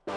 Hello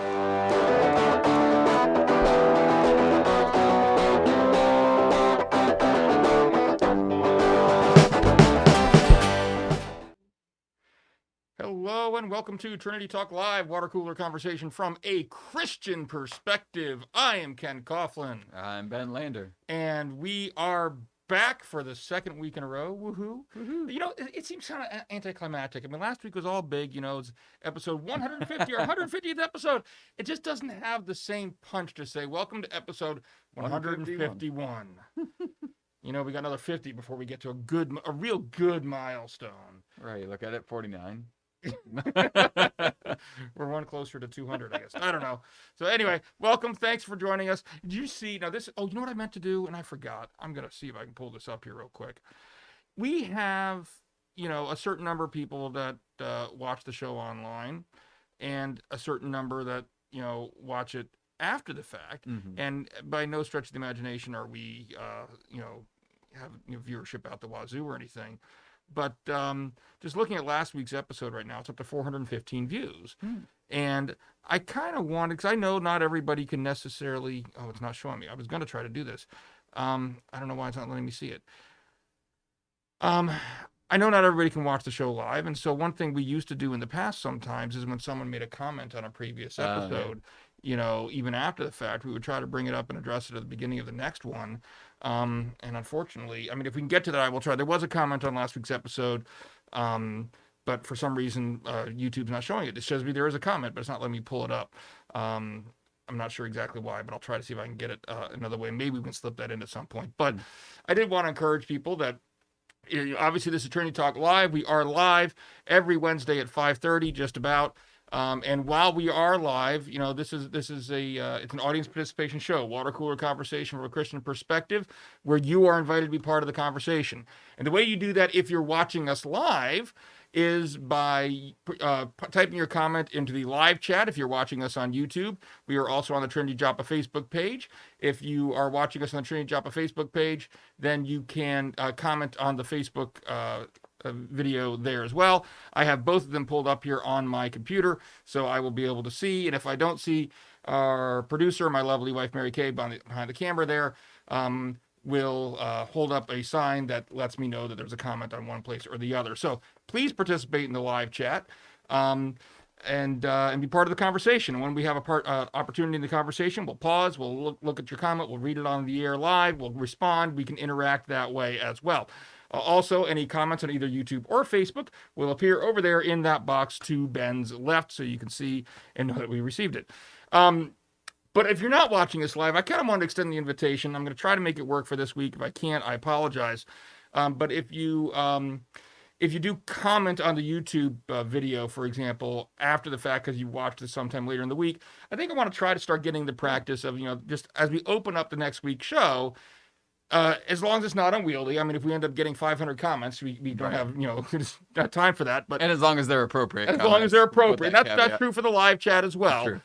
and welcome to Trinity Talk Live, water cooler conversation from a Christian perspective. I am Ken Coughlin. I'm Ben Lander. And we are back for the second week in a row. Woohoo. Woohoo. You know, it seems kind of anticlimactic. I mean, last week was all big, you know, it's episode 150 or 150th episode. It just doesn't have the same punch to say, welcome to episode 151. You know, we got another 50 before we get to a real good milestone. Right, look at it, 49. We're one closer to 200, I guess. I don't know. So anyway, welcome. Thanks for joining us. Did you see, now this, you know what I meant to do? And I forgot. I'm going to see if I can pull this up here real quick. We have, you know, a certain number of people that watch the show online and a certain number that, you know, watch it after the fact. Mm-hmm. And by no stretch of the imagination are we, you know, have viewership out the wazoo or anything. But just looking at last week's episode right now, it's up to 415 views. And I kind of wanted, because I know not everybody can necessarily, it's not showing me. I was going to try to do this. I don't know why it's not letting me see it. I know not everybody can watch the show live. And so one thing we used to do in the past sometimes is when someone made a comment on a previous episode, you know, even after the fact, we would try to bring it up and address it at the beginning of the next one. And unfortunately, I mean, if we can get to that, I will try. There was a comment on last week's episode, but for some reason, YouTube's not showing it. It shows me there is a comment, but it's not letting me pull it up. I'm not sure exactly why, but I'll try to see if I can get it another way. Maybe we can slip that in at some point. But I did want to encourage people that, obviously, this is Trinity Talk Live. We are live every Wednesday at 5:30, just about. And while we are live, you know, this is it's an audience participation show, water cooler conversation from a Christian perspective, where you are invited to be part of the conversation. And the way you do that, if you're watching us live, is by typing your comment into the live chat. If you're watching us on YouTube, we are also on the Trinity Joppa Facebook page. If you are watching us on the Trinity Joppa Facebook page, then you can comment on the Facebook video there as well. I have both of them pulled up here on my computer, so I will be able to see. And if I don't see our producer, my lovely wife Mary Kay, behind the camera there, will hold up a sign that lets me know that there's a comment on one place or the other. So please participate in the live chat and be part of the conversation. And when we have a opportunity in the conversation, we'll pause, we'll look at your comment, we'll read it on the air live, we'll respond, we can interact that way as well. Also, any comments on either YouTube or Facebook will appear over there in that box to Ben's left, so you can see and know that we received it. But if you're not watching this live, I kind of want to extend the invitation. I'm going to try to make it work for this week. If I can't, I apologize. But if you do comment on the YouTube video, for example, after the fact, because you watched it sometime later in the week, I think I want to try to start getting the practice of, you know, just as we open up the next week's show, as long as it's not unwieldy. I mean, if we end up getting 500 comments, we don't have, you know, not time for that. But and as long as they're appropriate. As long as they're appropriate. That's true for the live chat as well.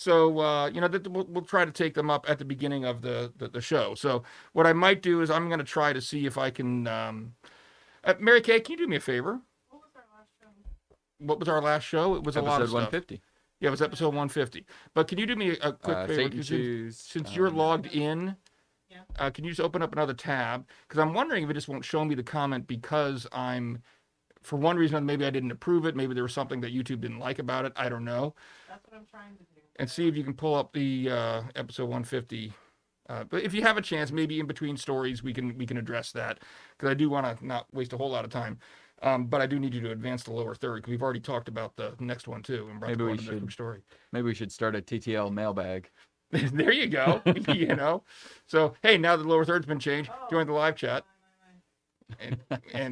So, you know, we'll try to take them up at the beginning of the show. So what I might do is I'm going to try to see if I can... Mary Kay, can you do me a favor? What was our last show? It was a lot of stuff. Episode 150. Yeah, it was episode 150. But can you do me a quick favor? Since you're logged in... Yeah. Can you just open up another tab? Because I'm wondering if it just won't show me the comment because for one reason, maybe I didn't approve it. Maybe there was something that YouTube didn't like about it. I don't know. That's what I'm trying to do. And see if you can pull up the episode 150. But if you have a chance, maybe in between stories, we can address that. Because I do want to not waste a whole lot of time. But I do need you to advance the lower third. Because we've already talked about the next one, too. And maybe we should start a TTL mailbag. There you go. You know. So, hey, now the lower third's been changed. Join the live chat. And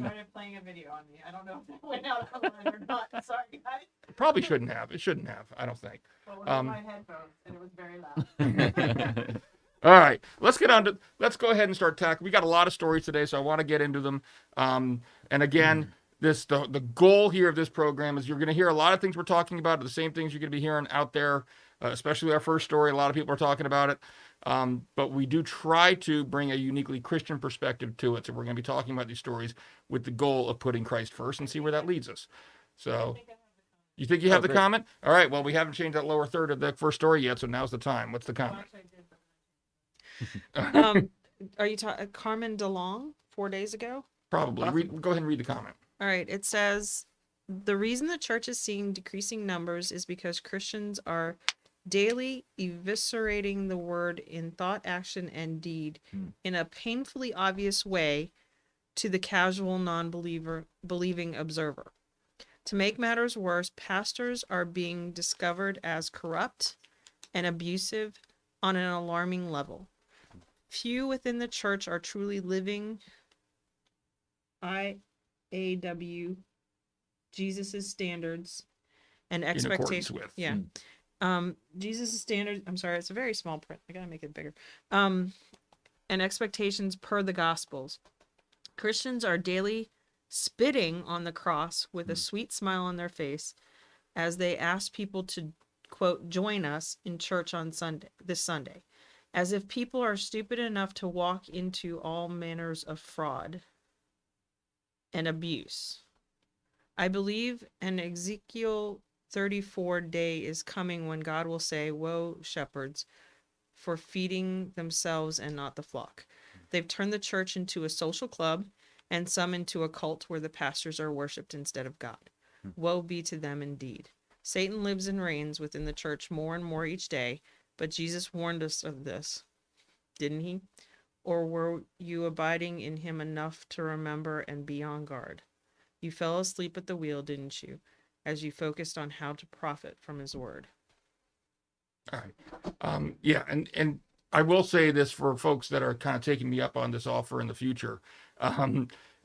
started playing a video on me. I don't know if it went out online or not. Sorry, guys. Probably shouldn't have. It shouldn't have. I don't think. Well, it was my headphones, and it was very loud. All right. Let's go ahead and start tackling. We got a lot of stories today, so I want to get into them. And again, the goal here of this program is you're going to hear a lot of things we're talking about, the same things you're going to be hearing out there. Especially our first story. A lot of people are talking about it. But we do try to bring a uniquely Christian perspective to it. So we're going to be talking about these stories with the goal of putting Christ first and see where that leads us. So You think you have the great. comment? All right. Well, we haven't changed that lower third of the first story yet, so now's the time. What's the Well, comment? actually, I did. Are you talking Carmen DeLong 4 days ago? Probably. Go ahead and read the comment. All right. It says the reason the church is seeing decreasing numbers is because Christians are daily eviscerating the word in thought, action, and deed in a painfully obvious way to the casual believing observer. To make matters worse, pastors are being discovered as corrupt and abusive on an alarming level. Few within the church are truly living IAW, Jesus' standards and In accordance expectations. with. Yeah. Jesus' standards. I'm sorry, it's a very small print. I gotta make it bigger. And expectations per the Gospels. Christians are daily spitting on the cross with a sweet smile on their face as they ask people to, quote, join us in church on this Sunday, as if people are stupid enough to walk into all manners of fraud and abuse. I believe an Ezekiel 34 day is coming when God will say, woe, shepherds, for feeding themselves and not the flock. They've turned the church into a social club and some into a cult where the pastors are worshipped instead of God. Woe be to them indeed. Satan lives and reigns within the church more and more each day, but Jesus warned us of this, didn't he? Or were you abiding in him enough to remember and be on guard? You fell asleep at the wheel, didn't you, as you focused on how to profit from his word? All right. Yeah, and I will say this for folks that are kind of taking me up on this offer in the future.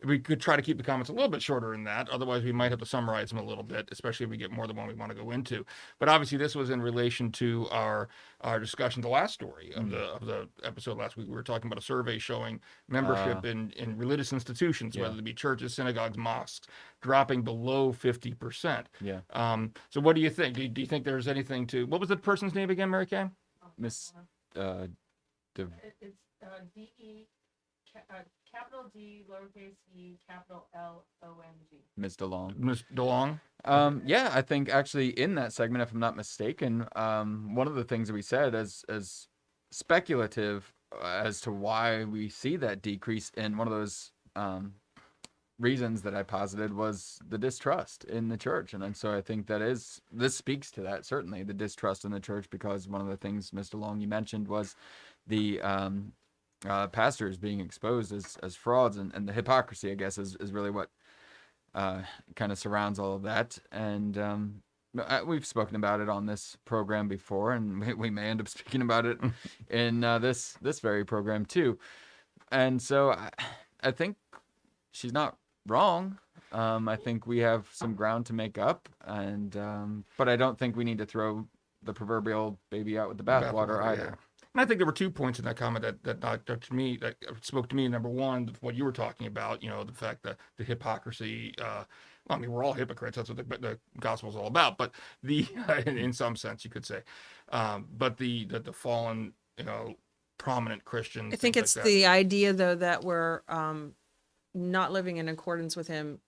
We could try to keep the comments a little bit shorter than that. Otherwise, we might have to summarize them a little bit, especially if we get more than one we want to go into. But obviously, this was in relation to our discussion, the last story of the episode last week. We were talking about a survey showing membership in religious institutions, whether it be churches, synagogues, mosques, dropping below 50%. Yeah. So what do you think? Do you think there's anything to... What was the person's name again, Mary Kay? Miss It's D-E, capital D, lowercase e, capital L-O-N-G. Miss DeLong. Ms. DeLong? Yeah, I think actually in that segment, if I'm not mistaken, one of the things that we said as speculative as to why we see that decrease, and one of those reasons that I posited was the distrust in the church. And so I think this speaks to that, certainly, the distrust in the church, because one of the things, Mr. Long, you mentioned was the pastors being exposed as frauds, and the hypocrisy, I guess, is really what kind of surrounds all of that. And we've spoken about it on this program before, and we may end up speaking about it in this very program too. And so I think she's not wrong. I think we have some ground to make up, and but I don't think we need to throw the proverbial baby out with the bathwater either. Yeah. And I think there were 2 points in that comment that to me, that spoke to me. Number one, what you were talking about, the fact that the hypocrisy, well, I mean, we're all hypocrites. That's what the gospel is all about. But in some sense, you could say, but the fallen, prominent Christians. I think it's the idea, though, that we're not living in accordance with him.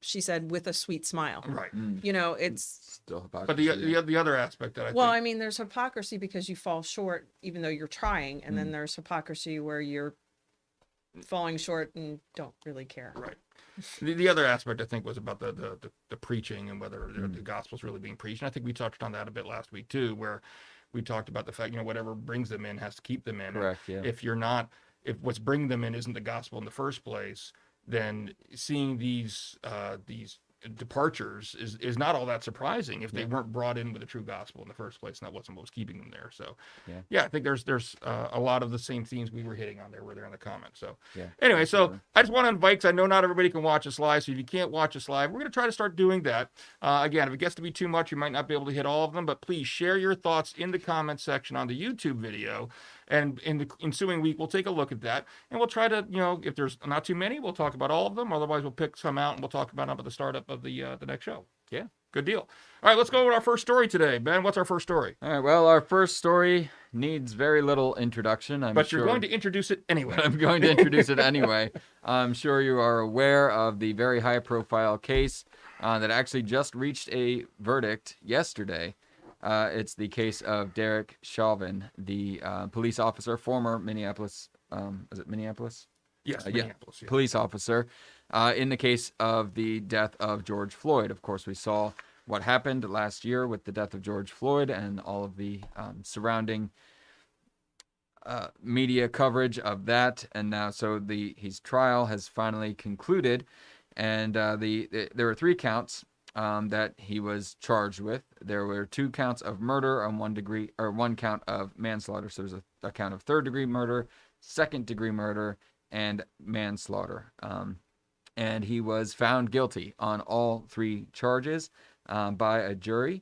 She said, with a sweet smile. Right. It's still hypocrisy. But the other aspect that I well, think, I mean, there's hypocrisy because you fall short, even though you're trying, and then there's hypocrisy where you're falling short and don't really care. right. The other aspect I think was about the preaching and whether the gospel's really being preached. And I think we touched on that a bit last week too, where we talked about the fact, whatever brings them in has to keep them in. Correct. Yeah. If what's bringing them in isn't the gospel in the first place, then seeing these departures is not all that surprising if they weren't brought in with the true gospel in the first place, and that wasn't what was keeping them there. So I think there's a lot of the same themes we were hitting on there were there in the comments. So anyway, so I just want to invite, because I know not everybody can watch us live, so if you can't watch us live, we're going to try to start doing that. Again, if it gets to be too much, you might not be able to hit all of them, but please share your thoughts in the comment section on the YouTube video. And in the ensuing week, we'll take a look at that, and we'll try to, if there's not too many, we'll talk about all of them. Otherwise, we'll pick some out and we'll talk about them at the startup of the next show. Yeah. Good deal. All right, let's go with our first story today. Ben, what's our first story? All right. Well, our first story needs very little introduction. But you're going to introduce it anyway. I'm going to introduce it anyway. I'm sure you are aware of the very high-profile case that actually just reached a verdict yesterday. It's the case of Derek Chauvin, the police officer, former Minneapolis. Is it Minneapolis? Yes, Minneapolis. Yeah. Police officer, in the case of the death of George Floyd. Of course, we saw what happened last year with the death of George Floyd and all of the surrounding media coverage of that. And now, so his trial has finally concluded, and there were 3 counts that he was charged with. There were 2 counts of murder and 1 count of manslaughter. So there's a count of 3rd-degree murder, 2nd-degree murder, and manslaughter. And he was found guilty on all 3 charges by a jury.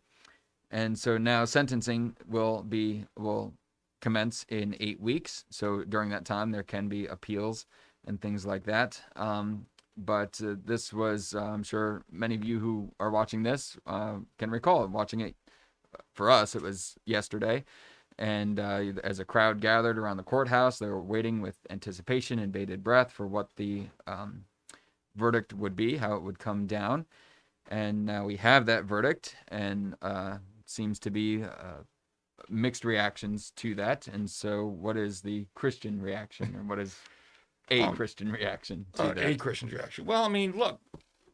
And so now sentencing will commence in 8 weeks. So during that time, there can be appeals and things like that. But this was, I'm sure many of you who are watching this can recall watching it. For us, it was yesterday. And as a crowd gathered around the courthouse, they were waiting with anticipation and bated breath for what the verdict would be, how it would come down. And now we have that verdict, and seems to be mixed reactions to that. And so what is the Christian reaction, or what is a Christian reaction to that? A Christian reaction. Well, I mean, look,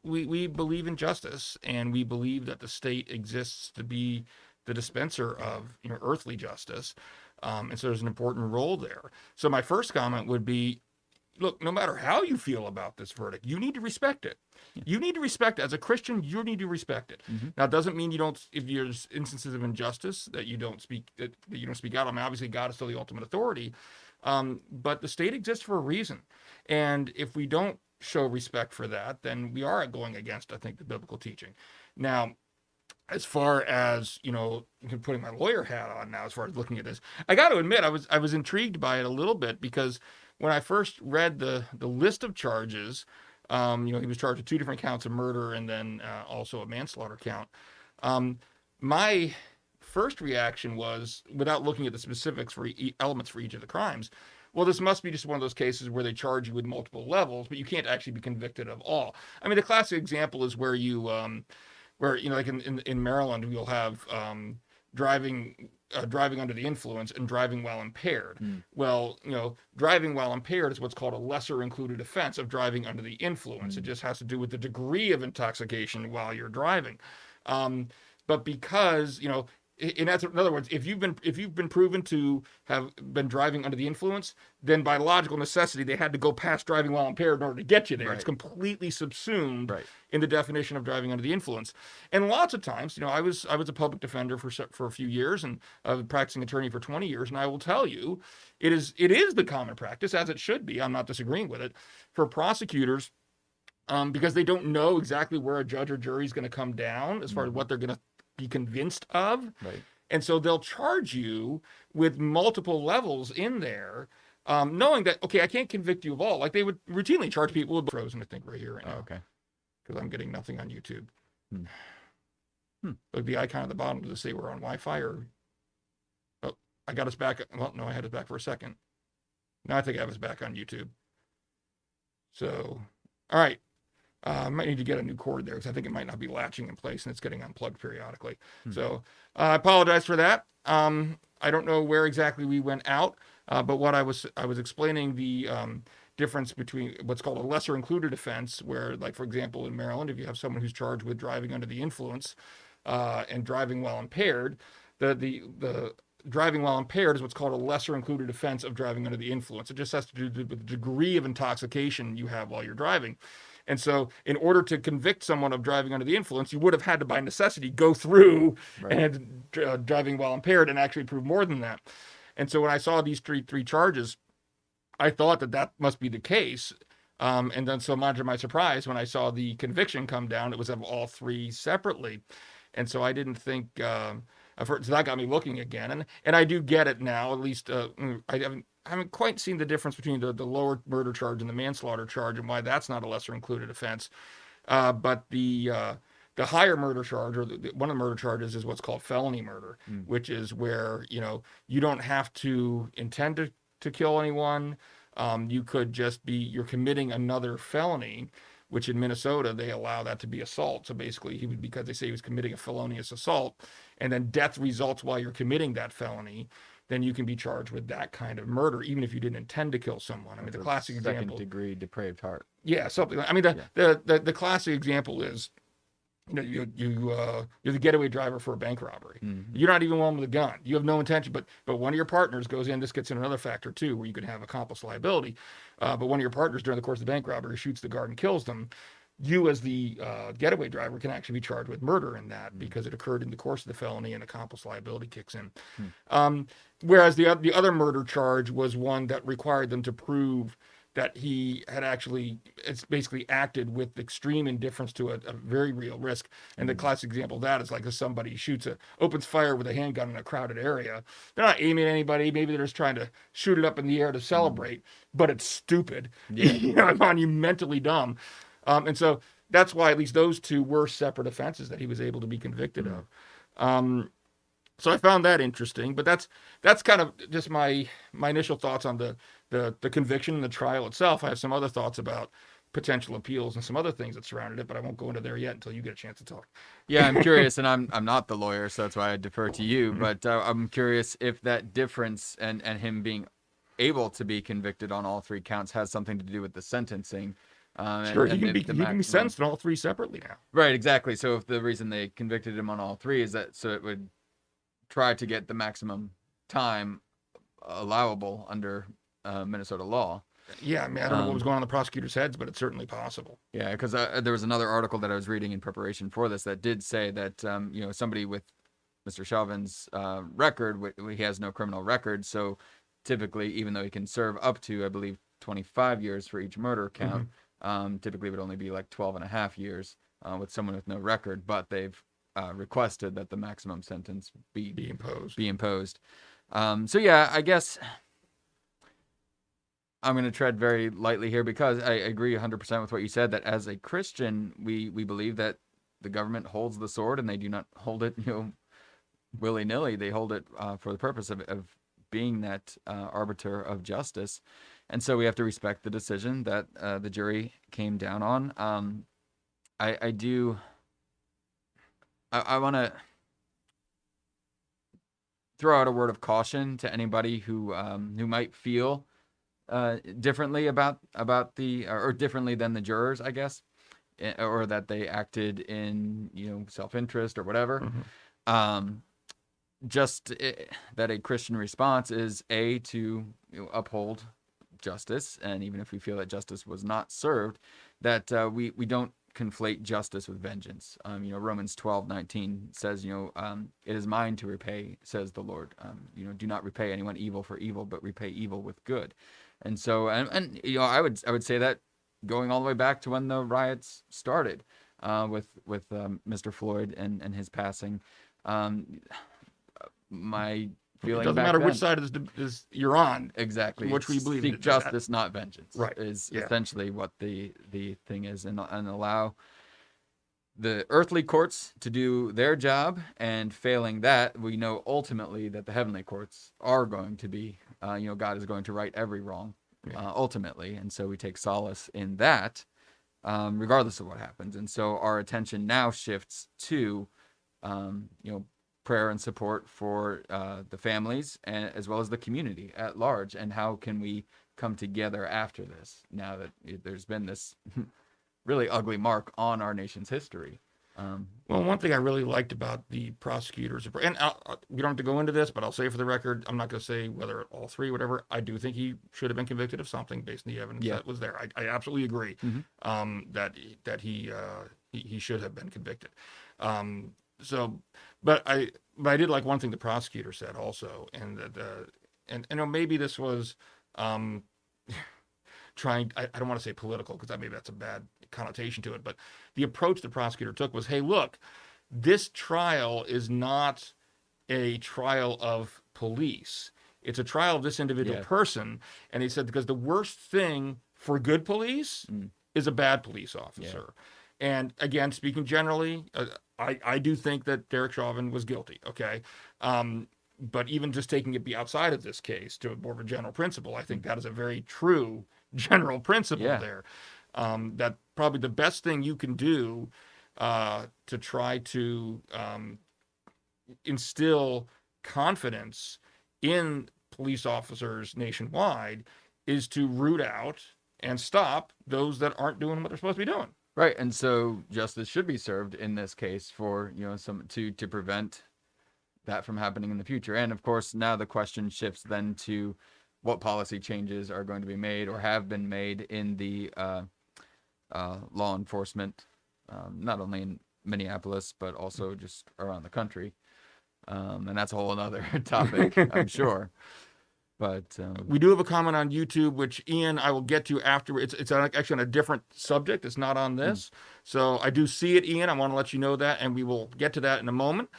we believe in justice, and we believe that the state exists to be the dispenser of earthly justice, and so there's an important role there. So my first comment would be, look, no matter how you feel about this verdict, you need to respect it. Yeah. You need to respect it. As a Christian, you need to respect it. Mm-hmm. Now, it doesn't mean you don't, if there's instances of injustice, that you don't speak out. I mean, obviously, God is still the ultimate authority, but the state exists for a reason, and if we don't show respect for that, then we are going against, I think, the biblical teaching. Now, as far as, putting my lawyer hat on now, as far as looking at this, I got to admit, I was intrigued by it a little bit, because when I first read the list of charges, he was charged with 2 different counts of murder and then also a manslaughter count. My first reaction was, without looking at the specifics for elements for each of the crimes, well, this must be just one of those cases where they charge you with multiple levels, but you can't actually be convicted of all. I mean, the classic example is where you, like in Maryland, you'll have driving under the influence and driving while impaired. Well, driving while impaired is what's called a lesser included offense of driving under the influence. It just has to do with the degree of intoxication while you're driving. But because, in other words, if you've been proven to have been driving under the influence, then by logical necessity, they had to go past driving while impaired in order to get you there. Right. It's completely subsumed in the definition of driving under the influence. And lots of times, I was a public defender for a few years, and a practicing attorney for 20 years. And I will tell you, it is the common practice, as it should be. I'm not disagreeing with it, for prosecutors, because they don't know exactly where a judge or jury is going to come down as far as what they're going to be convinced of. Right. And so they'll charge you with multiple levels in there, knowing that, okay, I can't convict you of all. Like they would routinely charge people with frozen, I think, right here right now. Okay. Because I'm getting nothing on YouTube. Look, the icon at the bottom, does it say we're on Wi-Fi or? Oh, I got us back. Well, no, I had us back for a second. Now I think I have us back on YouTube. So, all right. I might need to get a new cord there because I think it might not be latching in place and it's getting unplugged periodically. So I apologize for that. I don't know where exactly we went out, but what I was explaining the difference between what's called a lesser included offense, where, like, for example, in Maryland, if you have someone who's charged with driving under the influence and driving while impaired, the driving while impaired is what's called a lesser included offense of driving under the influence. It just has to do with the degree of intoxication you have while you're driving. And so in order to convict someone of driving under the influence, you would have had to, by necessity, go through and driving while impaired and actually prove more than that. And so when I saw these three charges, I thought that must be the case. And then so much to my surprise, when I saw the conviction come down, it was of all 3 separately. And so I didn't think So that got me looking again, and I do get it now. At least I haven't quite seen the difference between the lower murder charge and the manslaughter charge, and why that's not a lesser included offense. But the higher murder charge, or one of the murder charges, is what's called felony murder, which is where you don't have to intend to kill anyone. You could just you're committing another felony, which in Minnesota they allow that to be assault. So basically, because they say he was committing a felonious assault, and then death results while you're committing that felony, then you can be charged with that kind of murder, even if you didn't intend to kill someone. I mean, the classic example. Second degree depraved heart. Yeah, something. I mean, the classic example is, you're the getaway driver for a bank robbery. Mm-hmm. You're not even one with a gun. You have no intention, but one of your partners goes in. This gets in another factor too, where you can have accomplice liability. But one of your partners during the course of the bank robbery shoots the guard and kills them. You, as the getaway driver, can actually be charged with murder in that because it occurred in the course of the felony, and accomplice liability kicks in. Whereas the other murder charge was one that required them to prove that he had it's basically acted with extreme indifference to a very real risk. And the classic example of that is like if somebody opens fire with a handgun in a crowded area. They're not aiming at anybody. Maybe they're just trying to shoot it up in the air to celebrate, but it's stupid. Yeah. Monumentally dumb. And so that's why at least those two were separate offenses that he was able to be convicted of. So I found that interesting, but that's kind of just my initial thoughts on the conviction and the trial itself. I have some other thoughts about potential appeals and some other things that surrounded it, but I won't go into there yet until you get a chance to talk. Yeah, I'm curious, and I'm not the lawyer, so that's why I defer to you. But I'm curious if that difference and him being able to be convicted on all three counts has something to do with the sentencing. Sure, he can be sentenced on all three separately now. Right, exactly. So if the reason they convicted him on all three is that so it would try to get the maximum time allowable under Minnesota law. Yeah, I mean, I don't know what was going on in the prosecutors' heads, but it's certainly possible. Yeah, because there was another article that I was reading in preparation for this that did say that somebody with Mr. Chauvin's record, he has no criminal record, so typically, even though he can serve up to, I believe, 25 years for each murder count, typically would only be like 12 and a half years with someone with no record, but they've requested that the maximum sentence be imposed. So yeah, I guess I'm going to tread very lightly here because I agree 100% with what you said, that as a Christian, we believe that the government holds the sword, and they do not hold it, willy-nilly. They hold it for the purpose of being that arbiter of justice. And so we have to respect the decision that the jury came down on. I want to throw out a word of caution to anybody who might feel differently about or differently than the jurors, I guess, or that they acted in self-interest or whatever. That a Christian response is to uphold justice, and even if we feel that justice was not served, that we don't conflate justice with vengeance. Romans 12:19 says, it is mine to repay, says the Lord. Do not repay anyone evil for evil, but repay evil with good. And so, and I would say that going all the way back to when the riots started, with Mr. Floyd and his passing, my feeling. It doesn't matter which side is you're on. Exactly. Which we believe. Seek justice, not vengeance. Right. Is essentially what the thing is, and allow the earthly courts to do their job, and failing that, we know ultimately that the heavenly courts are going to be, God is going to right every wrong, ultimately, and so we take solace in that, regardless of what happens. And so our attention now shifts to, prayer and support for the families, and as well as the community at large, and how can we come together after this, now that there's been this really ugly mark on our nation's history. Well, one thing I really liked about the prosecutors, and we don't have to go into this, but I'll say for the record, I'm not going to say whether all three, whatever. I do think he should have been convicted of something based on the evidence that was there. I absolutely agree that he should have been convicted. But I did like one thing the prosecutor said also, and that maybe this was trying. I don't want to say political, because maybe that's a bad connotation to it. But the approach the prosecutor took was, hey, look, this trial is not a trial of police. It's a trial of this individual Yeah. person. And he said, because the worst thing for good police is a bad police officer. And again, speaking generally, I do think that Derek Chauvin was guilty. Okay. But even just taking it outside of this case to more of a general principle, I think that is a very true general principle there. That probably the best thing you can do to try to instill confidence in police officers nationwide is to root out and stop those that aren't doing what they're supposed to be doing. Right, and so justice should be served in this case for some to prevent that from happening in the future. And of course, now the question shifts then to what policy changes are going to be made or have been made in the law enforcement, not only in Minneapolis but also just around the country. And that's a whole other topic, I'm sure. But we do have a comment on YouTube, which Ian, I will get to after. It's actually on a different subject. It's not on this. So I do see it, Ian. I want to let you know that, and we will get to that in a moment.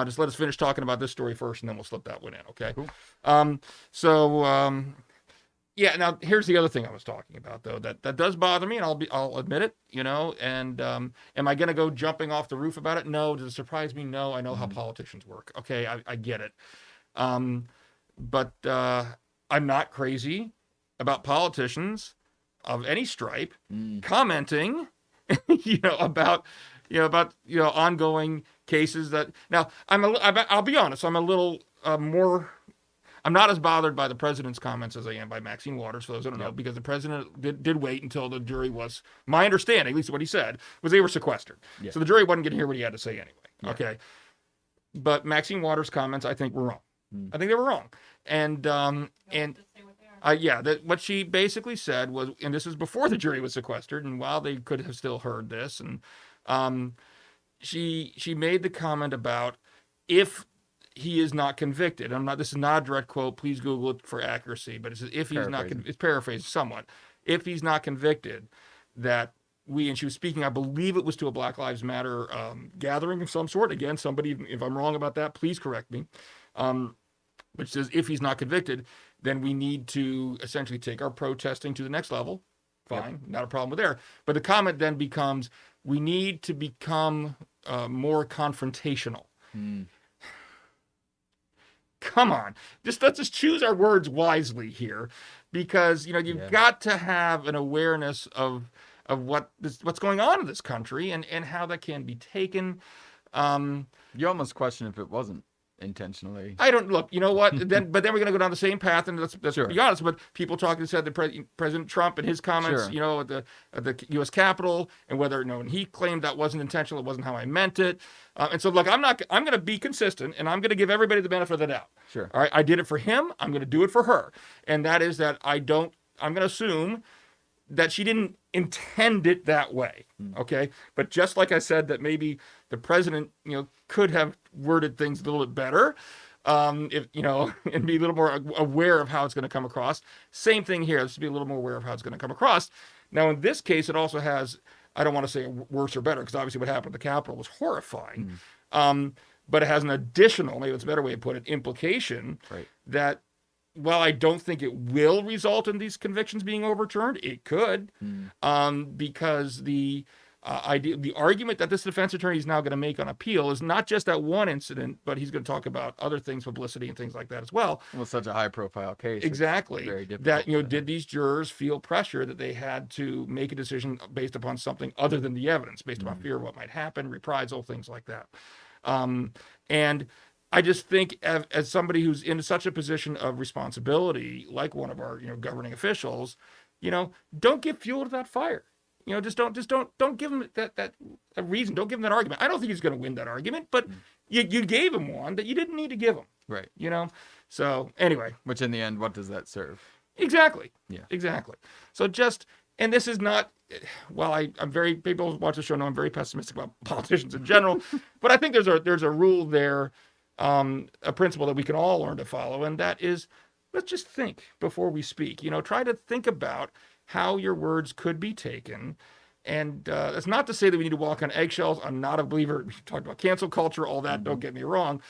Just let us finish talking about this story first, and then we'll slip that one in, okay? Cool. Yeah, now here's the other thing I was talking about, though, that does bother me, and I'll admit it, and am I going to go jumping off the roof about it? No. Does it surprise me? No. I know how politicians work. Okay, I get it. But I'm not crazy about politicians of any stripe commenting, about ongoing cases that. Now, I'll be honest. I'm a little more. I'm not as bothered by the president's comments as I am by Maxine Waters, for those who don't know, because the president did wait until the jury was. My understanding, at least what he said, was they were sequestered, so the jury wasn't going to hear what he had to say anyway. Yeah. Okay, but Maxine Waters' comments, I think, were wrong. I think they were wrong. And what she basically said was, and this was before the jury was sequestered, and while they could have still heard this, and she made the comment about if he is not convicted. This is not a direct quote. Please Google it for accuracy. But it says if he's not, it's paraphrased somewhat. If he's not convicted, that and she was speaking, I believe it was to a Black Lives Matter gathering of some sort. Again, somebody, if I'm wrong about that, please correct me. Which says if he's not convicted, then we need to essentially take our protesting to the next level. Fine, not a problem with there. But the comment then becomes, we need to become more confrontational. Come on, let's just choose our words wisely here, because you've got to have an awareness of what's going on in this country and how that can be taken. You almost question if it wasn't intentionally. I don't look. You know what? But then we're going to go down the same path, and let's be honest. But people said that President Trump and his comments, at the U.S. Capitol, and whether and he claimed that wasn't intentional, it wasn't how I meant it. And so look, I'm going to be consistent, and I'm going to give everybody the benefit of the doubt. Sure. All right. I did it for him. I'm going to do it for her, and that is that I'm going to assume that she didn't intend it that way. Okay. But just like I said, that maybe the president, could have worded things a little bit better, and be a little more aware of how it's going to come across. Same thing here. Let's be a little more aware of how it's going to come across. Now, in this case, it also has, I don't want to say worse or better, because obviously what happened at the Capitol was horrifying. But it has an additional, maybe it's a better way to put it, implication that while I don't think it will result in these convictions being overturned, it could, because the argument that this defense attorney is now going to make on appeal is not just that one incident, but he's going to talk about other things, publicity and things like that as well. Well, such a high-profile case. Exactly. Very difficult. That did these jurors feel pressure that they had to make a decision based upon something other than the evidence, based upon fear of what might happen, reprisal, things like that. And I just think as somebody who's in such a position of responsibility, like one of our, governing officials, don't give fuel to that fire. Just don't give him that reason. Don't give him that argument. I don't think he's going to win that argument, but you gave him one that you didn't need to give him. Right. So anyway. Which in the end, what does that serve? Exactly. Yeah. Exactly. So and this is not, people who watch the show know I'm very pessimistic about politicians in general, but I think there's a rule there, a principle that we can all learn to follow, and that is, let's just think before we speak. Try to think about how your words could be taken. And that's not to say that we need to walk on eggshells. I'm not a believer. We talked about cancel culture, all that. Don't get me wrong.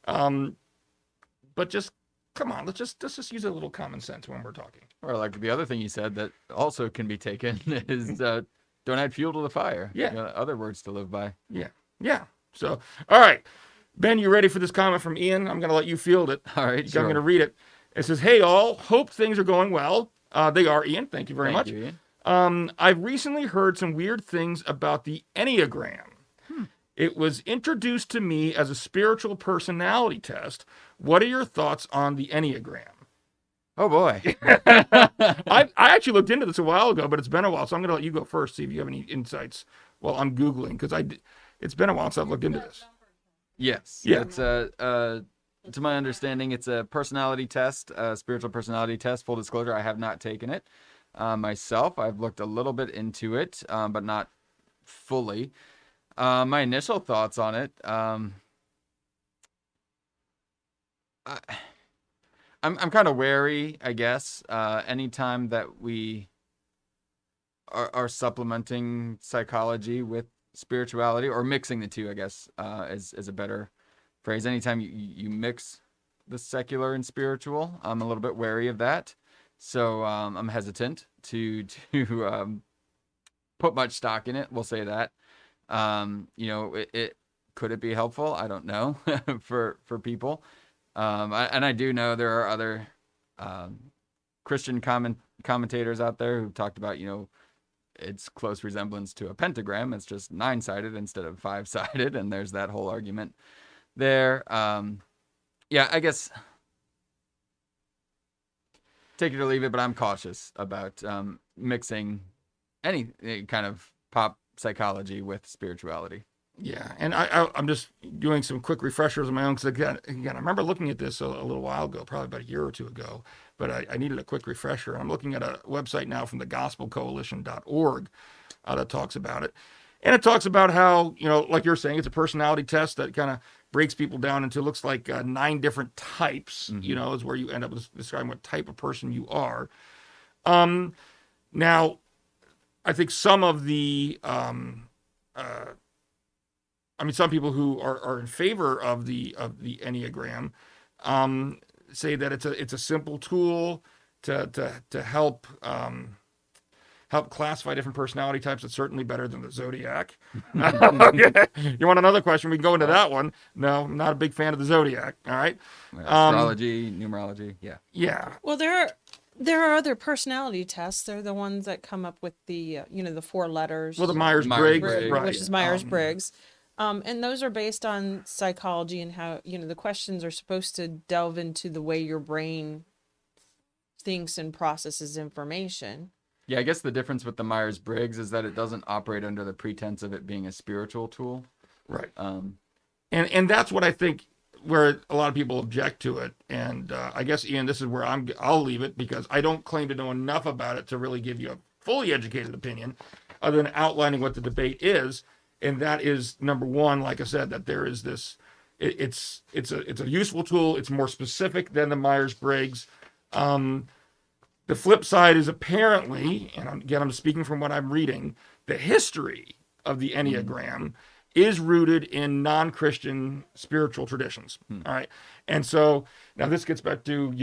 But just come on, let's just use a little common sense when we're talking. Or like the other thing you said that also can be taken is don't add fuel to the fire. Yeah. You know, other words to live by. Yeah. So, all right, Ben, you ready for this comment from Ian? I'm gonna let you field it. All right, I'm sure. gonna read it. It says, "Hey all, hope things are going well." They are, Ian. Thank you very much. Thank you, Ian. I've recently heard some weird things about the Enneagram. It was introduced to me as a spiritual personality test. What are your thoughts on the Enneagram? Oh boy. I actually looked into this a while ago, but it's been a while, so I'm going to let you go first, see if you have any insights while I'm Googling, because it's been a while since I've looked into this. Yes. Yeah. It's to my understanding, it's a personality test, a spiritual personality test. Full disclosure, I have not taken it myself. I've looked a little bit into it, but not fully. My initial thoughts on it, I'm kind of wary, I guess. Anytime that we are supplementing psychology with spirituality, or mixing the two, I guess, is a better phrase. Anytime you mix the secular and spiritual, I'm a little bit wary of that. So I'm hesitant to put much stock in it. We'll say that. Could it be helpful? I don't know for people. I do know there are other Christian commentators out there who've talked about, its close resemblance to a pentagram. It's just 9-sided instead of 5-sided, and there's that whole argument there. I guess take it or leave it, but I'm cautious about mixing any kind of pop psychology with spirituality. Yeah, and I'm just doing some quick refreshers on my own, because again, I remember looking at this a little while ago, probably about a year or two ago, but I needed a quick refresher. I'm looking at a website now from the gospelcoalition.org that talks about it. And it talks about how, like you're saying, it's a personality test that kind of breaks people down into, looks like 9 different types, is where you end up describing what type of person you are. Now, I think some of the, some people who are in favor of the Enneagram say that it's a simple tool to help classify different personality types. It's certainly better than the Zodiac. Okay. You want another question? We can go into that one. No, I'm not a big fan of the Zodiac. All right. Astrology, numerology. Yeah. Yeah. Well, there are other personality tests. They're the ones that come up with the the 4 letters. Well, the Myers-Briggs, Myers-Briggs, right. Which is Myers-Briggs. And those are based on psychology and how, the questions are supposed to delve into the way your brain thinks and processes information. Yeah, I guess the difference with the Myers-Briggs is that it doesn't operate under the pretense of it being a spiritual tool. Right. And that's what I think, where a lot of people object to it. And I guess, Ian, this is where I'll leave it, because I don't claim to know enough about it to really give you a fully educated opinion, other than outlining what the debate is. And that is, number one, like I said, that there is this, it's a useful tool. It's more specific than the Myers-Briggs. The flip side is, apparently, and again, I'm speaking from what I'm reading, the history of the Enneagram is rooted in non-Christian spiritual traditions. All right. And so now this gets back to,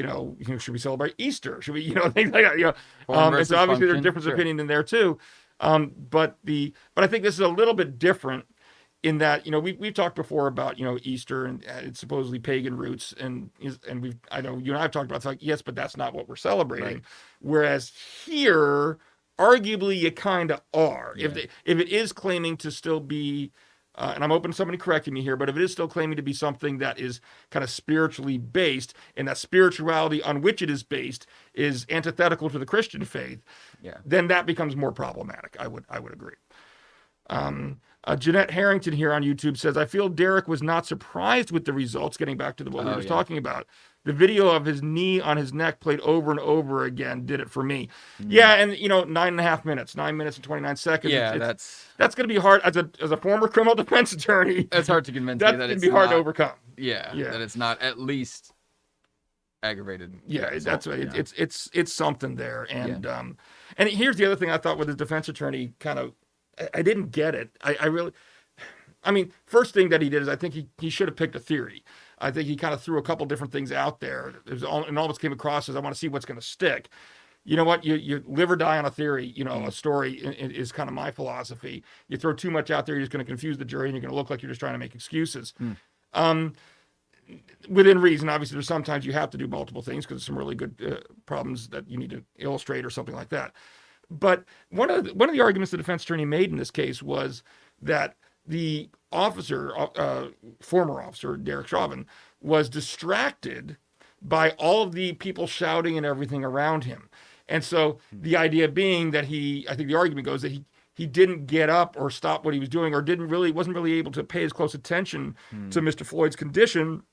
should we celebrate Easter? Should we, things like that, and so obviously there's a difference of opinion in there too. But I think this is a little bit different in that, we've talked before about, Easter and its supposedly pagan roots, and I know you and I have talked about, it's like, yes, but that's not what we're celebrating. Right. Whereas here, arguably you kind of are. Yeah. If it is claiming to still be, and I'm open to somebody correcting me here, but if it is still claiming to be something that is kind of spiritually based, and that spirituality on which it is based is antithetical to the Christian faith, then that becomes more problematic. I would agree. Jeanette Harrington here on YouTube says, I feel Derek was not surprised with the results, getting back to what we were talking about. The video of his knee on his neck played over and over again did it for me. Yeah, and 9.5 minutes, 9 minutes and 29 seconds. Yeah, that's going to be hard as a former criminal defense attorney. It's hard to convince me that it's going to be hard to overcome. Yeah, that it's not at least aggravated. Yeah, that's right. Yeah. It's something there, and and here's the other thing I thought with his defense attorney, kind of, I didn't get it. I really, first thing that he did is, I think he should have picked a theory. I think he kind of threw a couple different things out there. And almost came across as, I want to see what's going to stick. You know what? You live or die on a theory. You know, a story is kind of my philosophy. You throw too much out there, you're just going to confuse the jury, and you're going to look like you're just trying to make excuses. Within reason, obviously, there's sometimes you have to do multiple things because there's some really good problems that you need to illustrate or something like that. But one of the arguments the defense attorney made in this case was that the officer, former officer Derek Chauvin, was distracted by all of the people shouting and everything around him. And so the idea being that I think the argument goes that he didn't get up or stop what he was doing, or wasn't really able to pay as close attention to Mr. Floyd's condition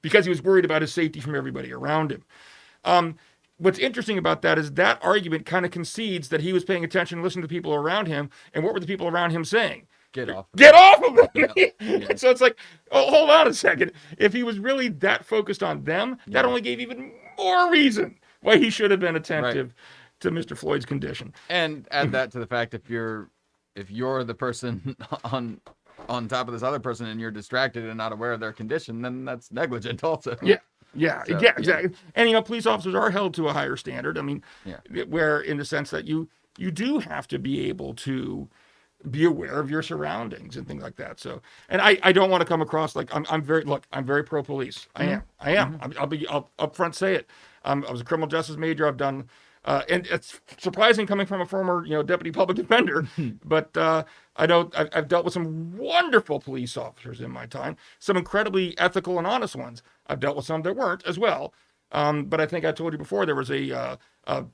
because he was worried about his safety from everybody around him. What's interesting about that is that argument kind of concedes that he was paying attention and listening to people around him. And what were the people around him saying? Get off of him. Yeah. So it's like, oh, hold on a second. If he was really that focused on them, that only gave even more reason why he should have been attentive to Mr. Floyd's condition. And add that to the fact, if you're the person on top of this other person and you're distracted and not aware of their condition, then that's negligent also. Yeah, exactly. And, police officers are held to a higher standard. I mean, where in the sense that you do have to be able to be aware of your surroundings and things like that. So, and I don't want to come across like I'm very pro police. I am. I'll upfront say it. I was a criminal justice major. I've done, and it's surprising coming from a former, deputy public defender, but I've dealt with some wonderful police officers in my time, some incredibly ethical and honest ones. I've dealt with some that weren't as well. But I think I told you before, there was a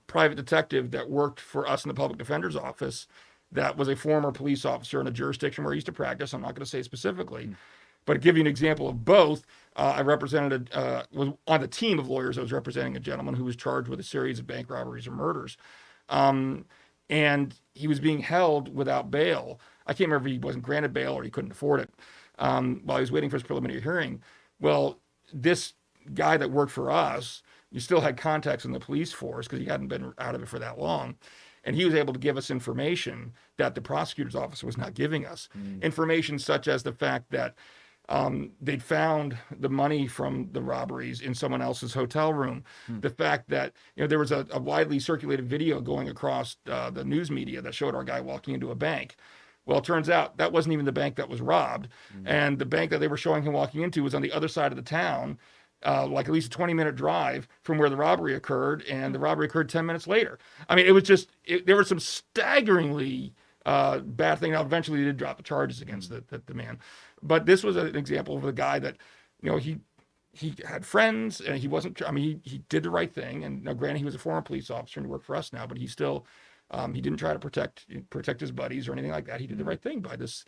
private detective that worked for us in the public defender's office that was a former police officer in a jurisdiction where I used to practice. I'm not going to say specifically, but to give you an example of both, I was on the team of lawyers. I was representing a gentleman who was charged with a series of bank robberies and murders. And he was being held without bail. I can't remember if he wasn't granted bail or he couldn't afford it while he was waiting for his preliminary hearing. Well, this guy that worked for us, you still had contacts in the police force because he hadn't been out of it for that long. And he was able to give us information that the prosecutor's office was not giving us. Information such as the fact that they'd found the money from the robberies in someone else's hotel room. The fact that there was a widely circulated video going across the news media that showed our guy walking into a bank. Well, it turns out that wasn't even the bank that was robbed. And the bank that they were showing him walking into was on the other side of the town, like at least a 20-minute drive from where the robbery occurred, and the robbery occurred 10 minutes later. I mean, it was just, there were some staggeringly bad things. Now, eventually they did drop the charges against the man. But this was an example of a guy that, he had friends, and he wasn't, he did the right thing. And now, granted, he was a former police officer and he worked for us now, but he still, he didn't try to protect his buddies or anything like that. He did the right thing by this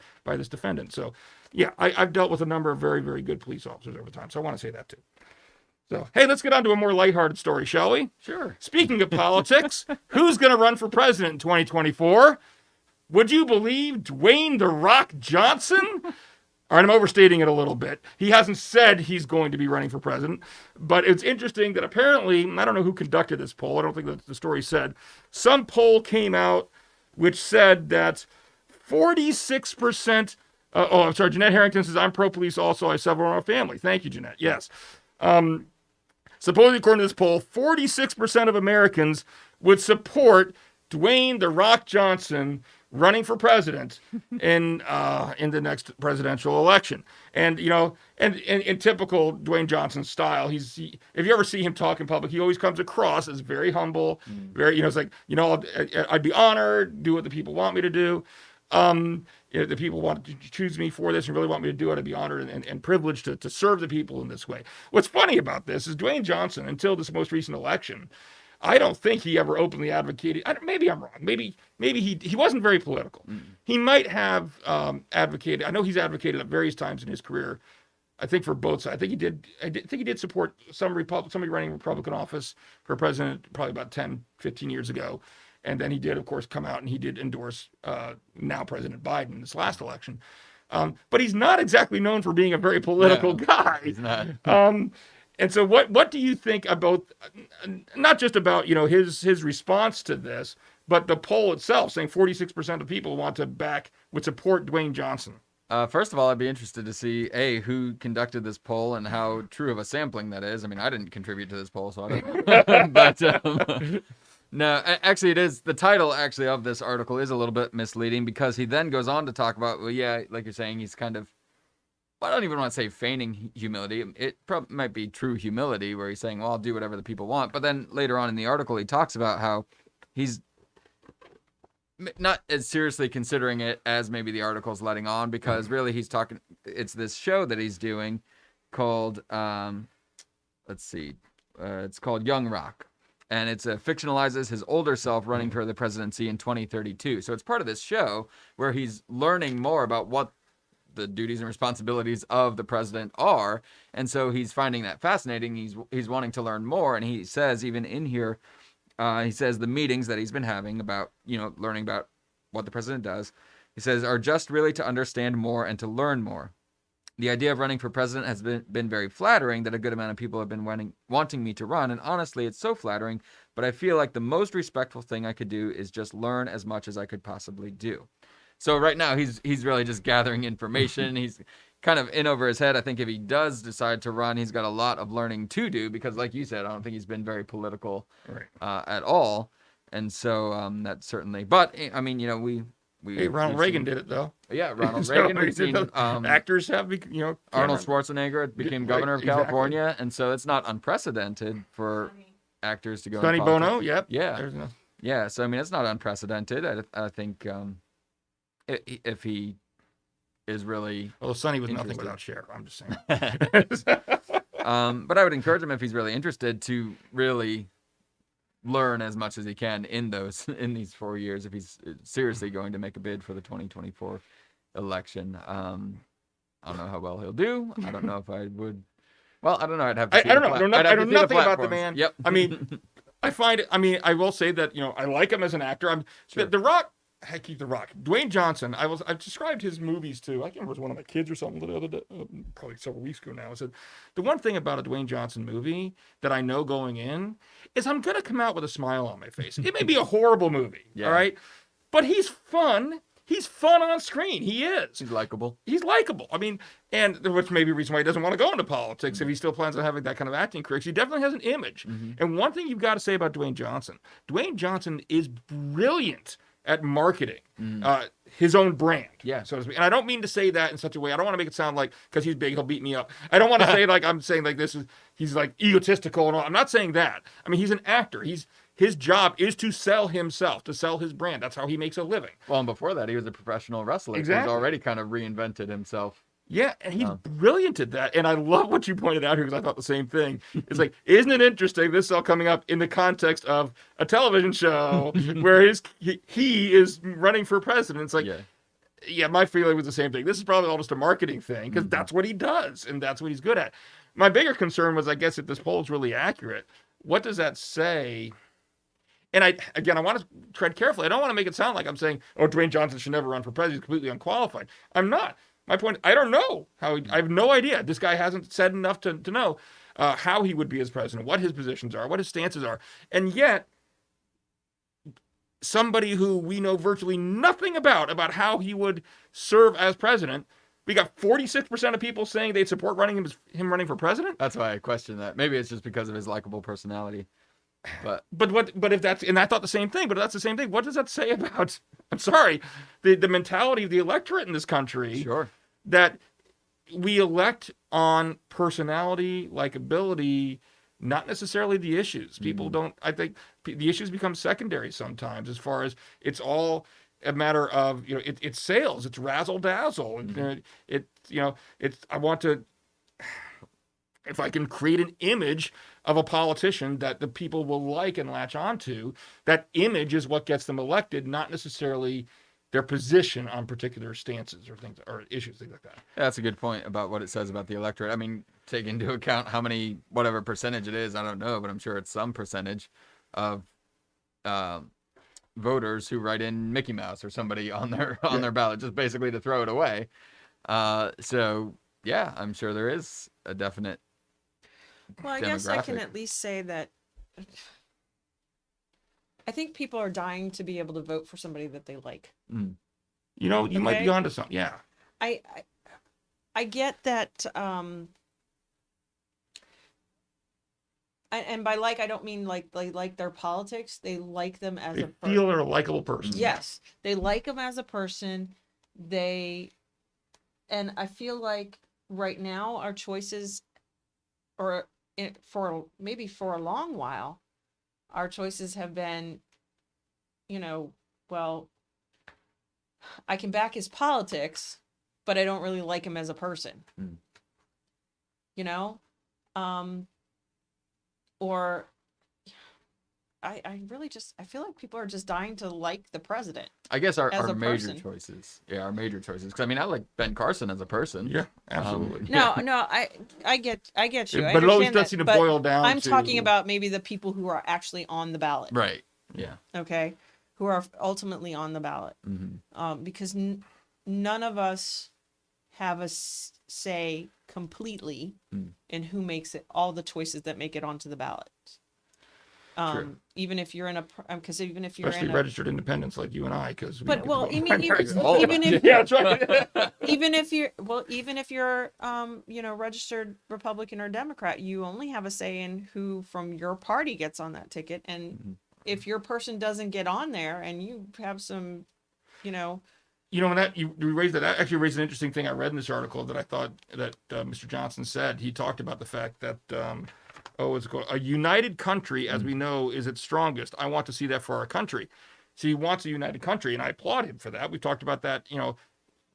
defendant. So, yeah, I've dealt with a number of very, very good police officers over time. So I want to say that too. So, hey, let's get on to a more lighthearted story, shall we? Sure. Speaking of politics, who's going to run for president in 2024? Would you believe Dwayne "The Rock" Johnson? All right, I'm overstating it a little bit. He hasn't said he's going to be running for president, but it's interesting that apparently, I don't know who conducted this poll. I don't think that the story said. Some poll came out which said that 46%. I'm sorry. Jeanette Harrington says, I'm pro-police also. I have several in our family. Thank you, Jeanette. Yes. Supposedly, according to this poll, 46% of Americans would support Dwayne "The Rock" Johnson running for president in the next presidential election. And, in typical Dwayne Johnson style, if you ever see him talk in public, he always comes across as very humble, very, it's like, I'd be honored, do what the people want me to do. If the people want to choose me for this and really want me to do it, I'd be honored and privileged to serve the people in this way. What's funny about this is Dwayne Johnson, until this most recent election, I don't think he ever openly advocated. Maybe I'm wrong. Maybe he wasn't very political. He might have advocated. I know he's advocated at various times in his career. I think for both sides. I think he did support somebody running Republican office for president probably about 10, 15 years ago. And then he did, of course, come out and he did endorse now President Biden in this last election. But he's not exactly known for being a very political guy. He's not. And so what do you think about, not just about, his response to this, but the poll itself saying 46% of people would support Dwayne Johnson? First of all, I'd be interested to see who conducted this poll and how true of a sampling that is. I mean, I didn't contribute to this poll, so I don't know. But no, actually, it is the title actually of this article is a little bit misleading because he then goes on to talk about, well, yeah, like you're saying, he's kind of, well, I don't even want to say feigning humility. It probably might be true humility where he's saying, well, I'll do whatever the people want. But then later on in the article, he talks about how he's not as seriously considering it as maybe the article's letting on, because really he's talking, it's this show that he's doing called, let's see, it's called Young Rock. And it's fictionalizes his older self running for the presidency in 2032. So it's part of this show where he's learning more about what the duties and responsibilities of the president are. And so he's finding that fascinating. He's wanting to learn more. And he says, even in here, he says the meetings that he's been having about, learning about what the president does, he says, are just really to understand more and to learn more. The idea of running for president has been very flattering, that a good amount of people have been wanting me to run. And honestly, it's so flattering, but I feel like the most respectful thing I could do is just learn as much as I could possibly do. So right now he's really just gathering information. He's kind of in over his head. I think if he does decide to run, he's got a lot of learning to do, because like you said, I don't think he's been very political at all. And so that's certainly, but I mean, Hey, Ronald Reagan did it though. Yeah, Ronald Reagan. We've seen actors have, Arnold Schwarzenegger became governor of California, and so it's not unprecedented for actors to go. Sonny Bono, yep. Yeah, yeah. So I mean, it's not unprecedented. I think if he is really Sonny was nothing without Cher. I'm just saying. But I would encourage him, if he's really interested, to really learn as much as he can in these 4 years if he's seriously going to make a bid for the 2024 election. I don't know how well he'll do. I don't know if I would. Well, I don't know. I'd have to see I don't know. I know nothing about the man. Yep. I mean, I will say that, I like him as an actor. Sure. The Rock. I keep The Rock. Dwayne Johnson. I've described his movies to, I can't remember, it was one of my kids or something the other day, probably several weeks ago now. I said, the one thing about a Dwayne Johnson movie that I know going in is I'm going to come out with a smile on my face. It may be a horrible movie, all right? But he's fun. He's fun on screen. He is. He's likable. He's likable. I mean, and which may be a reason why he doesn't want to go into politics if he still plans on having that kind of acting career. He definitely has an image. And one thing you've got to say about Dwayne Johnson is brilliant at marketing his own brand, so to speak. And I don't mean to say that in such a way. I don't want to make it sound like because he's big he'll beat me up. I don't want to say like I'm saying like he's like egotistical and all. I'm not saying that. I mean, he's an actor. His job is to sell himself, to sell his brand. That's how he makes a living. Well, and before that, he was a professional wrestler. Exactly. So he's already kind of reinvented himself. Yeah, and he's brilliant at that. And I love what you pointed out here, because I thought the same thing. It's like, isn't it interesting, this is all coming up in the context of a television show where he is running for president. It's like, yeah, my feeling was the same thing. This is probably all just a marketing thing, because that's what he does, and that's what he's good at. My bigger concern was, I guess, if this poll is really accurate, what does that say? And I want to tread carefully. I don't want to make it sound like I'm saying, Dwayne Johnson should never run for president. He's completely unqualified. I'm not. My point, I don't know I have no idea. This guy hasn't said enough to know how he would be as president, what his positions are, what his stances are. And yet, somebody who we know virtually nothing about how he would serve as president, we got 46% of people saying they'd support him running for president. That's why I question that. Maybe it's just because of his likable personality. But if that's, and I thought the same thing, but if that's the same thing, what does that say about, I'm sorry, the mentality of the electorate in this country? Sure. That we elect on personality, likability, not necessarily the issues. People don't, I think the issues become secondary sometimes, as far as it's all a matter of, it's sales, it's razzle dazzle. I want to, if I can create an image of a politician that the people will like and latch onto, that image is what gets them elected, not necessarily their position on particular stances or things or issues, things like that. Yeah, that's a good point about what it says about the electorate. I mean, take into account how many, whatever percentage it is, I don't know, but I'm sure it's some percentage of voters who write in Mickey Mouse or somebody on their ballot, just basically to throw it away. So yeah, I'm sure there is a definite. Well, I guess I can at least say that I think people are dying to be able to vote for somebody that they like. You might be onto something. Yeah. I get that. And by like, I don't mean like they like their politics. They like them as They a person. feel they're a likable person. Yes, they like them as a person. And I feel like right now our choices, or for maybe for a long while, our choices have been, well, I can back his politics, but I don't really like him as a person. Mm. You know? Or I really just, I feel like people are just dying to like the president. I guess our As a major person. choices. Yeah, our major choices. Because I mean, I like Ben Carson as a person. Yeah, absolutely. No, I get you. I But it always understand does that, seem to but boil down I'm to... talking about maybe the people who are actually on the ballot. Right. Yeah. Okay, who are ultimately on the ballot. Mm-hmm. Because none of us have a say completely in who makes it, all the choices that make it onto the ballot. True. Even if you're in a, because even if you're Especially in a, registered independents like you and I, because but well, even if yeah, that's right. even if you're registered Republican or Democrat, you only have a say in who from your party gets on that ticket. And if your person doesn't get on there and you have some, When that you raised that actually raised an interesting thing I read in this article that I thought that Mr. Johnson said. He talked about the fact that it's called a united country, as we know, is its strongest. I want to see that for our country. So he wants a united country, and I applaud him for that. We talked about that,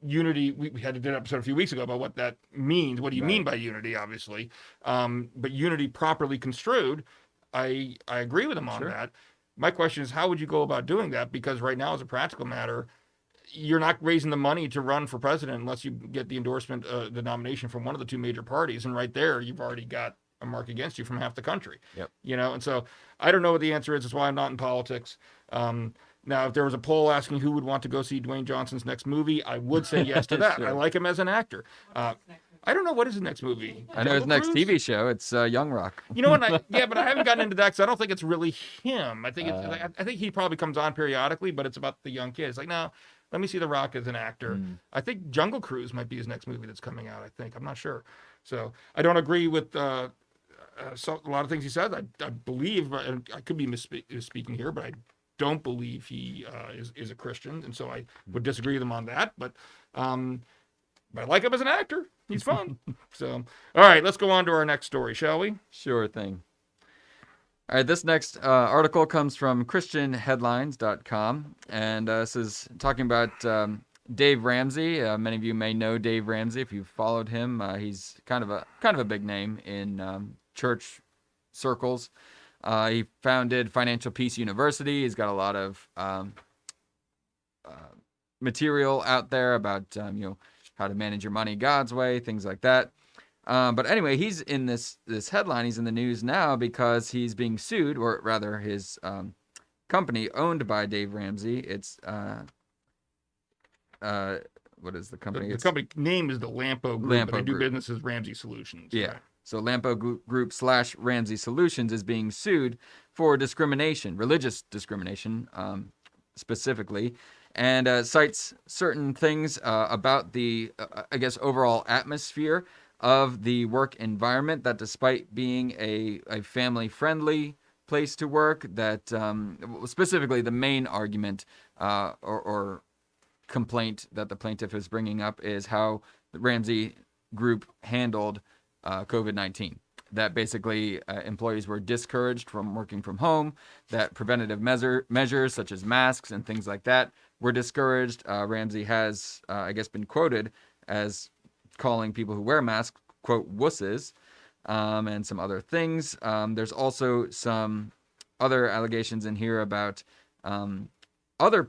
unity. We had to do an episode a few weeks ago about what that means. What do you mean by unity, obviously? But unity properly construed, I agree with him on that. My question is, how would you go about doing that? Because right now, as a practical matter, you're not raising the money to run for president unless you get the endorsement, the nomination from one of the two major parties. And right there, you've already got a mark against you from half the country. Yep. And so I don't know what the answer is. That's why I'm not in politics. Now, if there was a poll asking who would want to go see Dwayne Johnson's next movie, I would say yes to that. Sure. I like him as an actor. I don't know what is his next movie. I know his Jungle next Cruise? TV show. It's Young Rock. You know what? But I haven't gotten into that because I don't think it's really him. I think I think he probably comes on periodically, but it's about the young kids. Like, no, let me see The Rock as an actor. I think Jungle Cruise might be his next movie that's coming out. I'm not sure. So I don't agree with a lot of things he said. I believe, and I could be misspeaking here, but I don't believe he is a Christian, and so I would disagree with him on that. But I like him as an actor. He's fun. So, all right, let's go on to our next story, shall we? Sure thing. All right, this next article comes from ChristianHeadlines.com, and this is talking about Dave Ramsey. Many of you may know Dave Ramsey if you've followed him. He's kind of a big name in church circles. He founded Financial Peace University. He's got a lot of material out there about how to manage your money God's way, things like that. But anyway, he's in this headline. He's in the news now because he's being sued, or rather, his company owned by Dave Ramsey. It's what is the company? The company name is the Lampo Group, but they do business as Ramsey Solutions. Yeah. Right? So Lampo Group / Ramsey Solutions is being sued for discrimination, religious discrimination, specifically, and cites certain things about the, overall atmosphere of the work environment, that despite being a family-friendly place to work, that specifically the main argument or complaint that the plaintiff is bringing up is how the Ramsey Group handled COVID-19. That basically employees were discouraged from working from home, that preventative measures such as masks and things like that were discouraged. Ramsey has, been quoted as calling people who wear masks, quote, wusses, and some other things. There's also some other allegations in here about other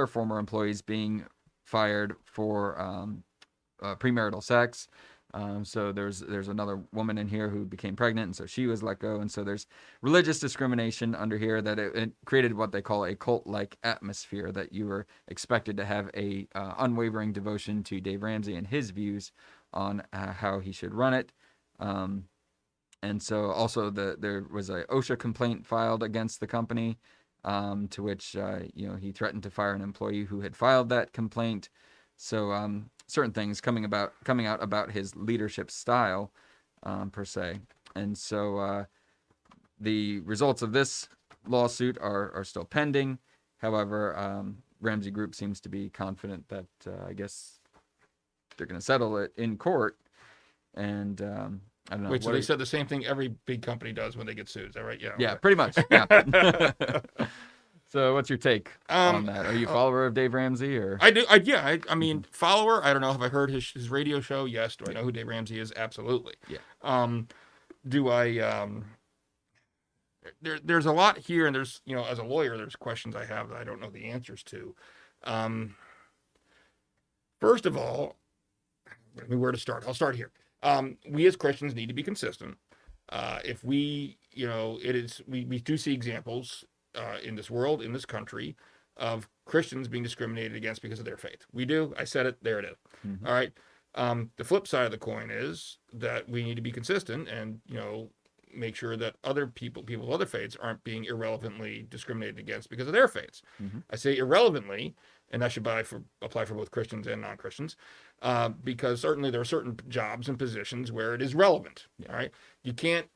former employees being fired for premarital sex. So there's another woman in here who became pregnant, and so she was let go. And so there's religious discrimination under here, that it created what they call a cult-like atmosphere, that you were expected to have a unwavering devotion to Dave Ramsey and his views on how he should run it. And so also there was a OSHA complaint filed against the company, to which he threatened to fire an employee who had filed that complaint. So certain things coming out about his leadership style, per se. And so the results of this lawsuit are still pending. However, Ramsey Group seems to be confident that I guess they're going to settle it in court. And I don't know. Wait, so they said the same thing every big company does when they get sued. Is that right? Yeah. Yeah, okay. pretty much. Yeah. So what's your take on that? Are you a follower of Dave Ramsey or? I do. I mean, follower. I don't know. Have I heard his radio show? Yes. Do I know who Dave Ramsey is? Absolutely. Yeah. Do I? There's a lot here, and there's as a lawyer, there's questions I have that I don't know the answers to. First of all, where to start? I'll start here. We as Christians need to be consistent. If we, we do see examples in this world, in this country, of Christians being discriminated against because of their faith. We do. I said it. There it is. Mm-hmm. All right. The flip side of the coin is that we need to be consistent and, make sure that other people of other faiths aren't being irrelevantly discriminated against because of their faiths. Mm-hmm. I say irrelevantly, and that should apply for both Christians and non-Christians, because certainly there are certain jobs and positions where it is relevant. Yeah. All right. You can't,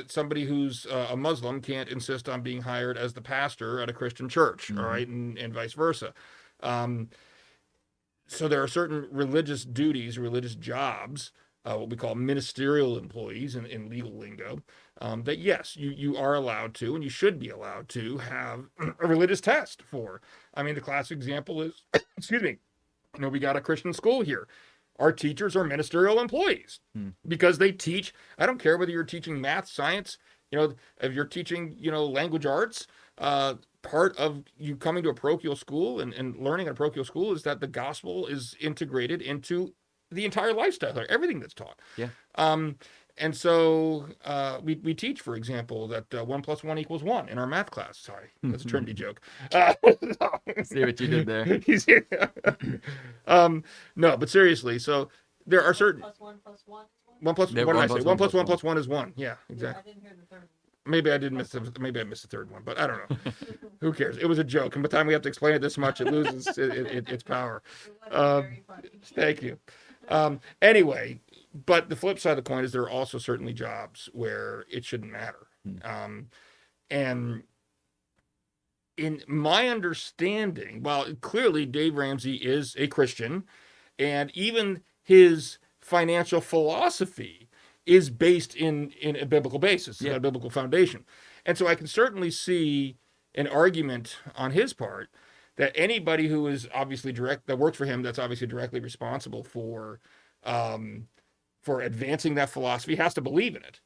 somebody who's a Muslim can't insist on being hired as the pastor at a Christian church. Mm-hmm. All right. And vice versa. So there are certain religious duties, religious jobs, what we call ministerial employees in legal lingo, that yes, you are allowed to, and you should be allowed to have a religious test for. I mean, the classic example is, excuse me, we got a Christian school here. Our teachers are ministerial employees because they teach. I don't care whether you're teaching math, science, if you're teaching, language arts, part of you coming to a parochial school and learning at a parochial school is that the gospel is integrated into the entire lifestyle, everything that's taught. Yeah. And so we teach, for example, that 1 + 1 = 1 in our math class. Sorry, that's a Trinity joke. See what you did there. No, but seriously, so there are certain +1 + 1 is 1. 1 plus Yeah, what did I 1 say? plus 1 1 plus 1 plus plus 1 is 1. Yeah, Yeah, exactly. I didn't hear the third one. Maybe I missed the third one, but I don't know. Who cares? It was a joke, and by the time we have to explain it this much, it loses its power. It was very funny. Thank you. Anyway, but the flip side of the coin is there are also certainly jobs where it shouldn't matter. And in my understanding, while clearly Dave Ramsey is a Christian, and even his financial philosophy is based in a biblical basis, a biblical foundation. And so I can certainly see an argument on his part that anybody who is obviously that works for him, that's obviously directly responsible for advancing that philosophy, has to believe in it.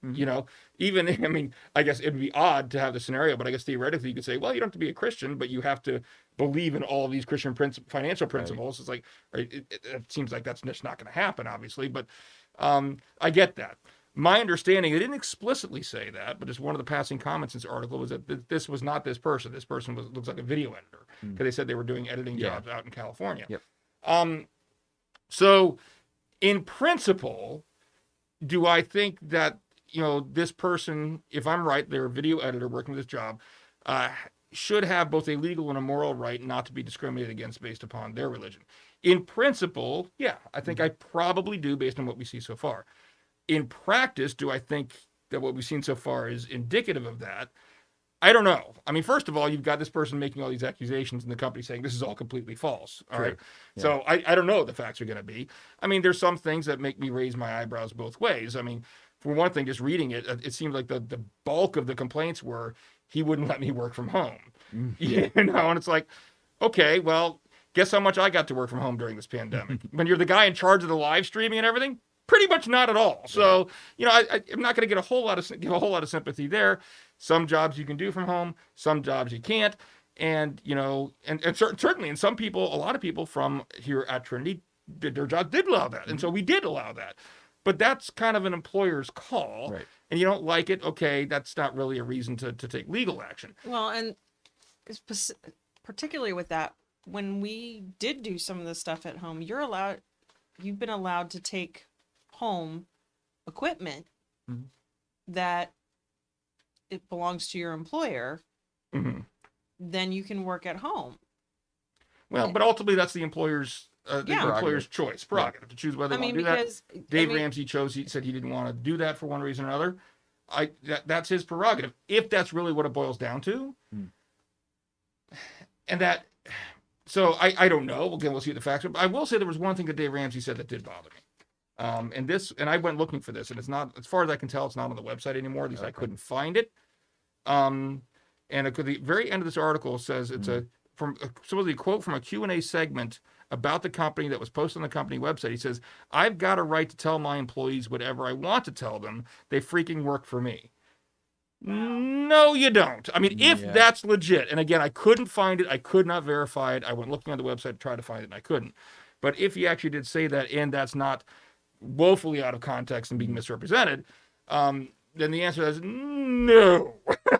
Even, I guess it'd be odd to have the scenario, but I guess theoretically you could say, well, you don't have to be a Christian, but you have to believe in all of these Christian financial principles. Right. It's like, it seems like that's just not going to happen, obviously, but I get that. My understanding, they didn't explicitly say that, but just one of the passing comments in this article was that this was not this person. This person looks like a video editor, because they said they were doing editing jobs out in California. Yep. So in principle, do I think that, this person, if I'm right, they're a video editor working this job, should have both a legal and a moral right not to be discriminated against based upon their religion? In principle, yeah, I think I probably do based on what we see so far. In practice, do I think that what we've seen so far is indicative of that? I don't know. I mean, first of all, you've got this person making all these accusations and the company saying this is all completely false. All right. Yeah. So I don't know what the facts are going to be. I mean, there's some things that make me raise my eyebrows both ways. I mean, for one thing, just reading it, it seemed like the bulk of the complaints were he wouldn't let me work from home. Yeah. And it's like, okay, well, guess how much I got to work from home during this pandemic? When you're the guy in charge of the live streaming and everything? Pretty much not at all. So, I'm not going to give a whole lot of sympathy there. Some jobs you can do from home, some jobs you can't. And, and certainly in some people, a lot of people from here at Trinity, their jobs did allow that. And so we did allow that. But that's kind of an employer's call. Right. And you don't like it, okay, that's not really a reason to take legal action. Well, and particularly with that, when we did do some of the stuff at home, you've been allowed to take home equipment that it belongs to your employer, then you can work at home. Well, but ultimately that's the employer's the Yeah. employer's choice, prerogative to choose whether I they want mean, to do that. because Dave I mean, Ramsey he said he didn't want to do that for one reason or another. That's his prerogative. If that's really what it boils down to, and that, so I don't know. Again, we'll see the facts. But I will say there was one thing that Dave Ramsey said that did bother me. And I went looking for this, and it's not, as far as I can tell, it's not on the website anymore. At least I couldn't find it. And at the very end of this article says it's supposedly a quote from a Q&A segment about the company that was posted on the company website. He says, "I've got a right to tell my employees whatever I want to tell them. They freaking work for me." No, you don't. I mean, if that's legit, and again, I couldn't find it. I could not verify it. I went looking on the website to try to find it, and I couldn't. But if he actually did say that, and that's not woefully out of context and being misrepresented, then the answer is no.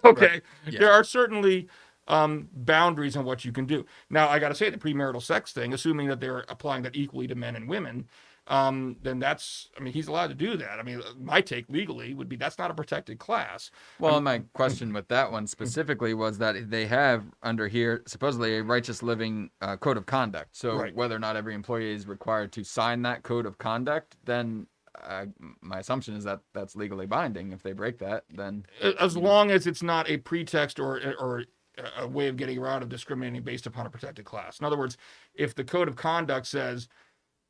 Okay. Right. Yeah. There are certainly boundaries on what you can do. Now, I got to say the premarital sex thing, assuming that they're applying that equally to men and women, then that's, I mean, he's allowed to do that. I mean, my take legally would be that's not a protected class. Well, my question with that one specifically was that they have under here supposedly a righteous living code of conduct. So Right. whether or not every employee is required to sign that code of conduct, then my assumption is that that's legally binding. If they break that, then As long as it's not a pretext or a way of getting around of discriminating based upon a protected class. In other words, if the code of conduct says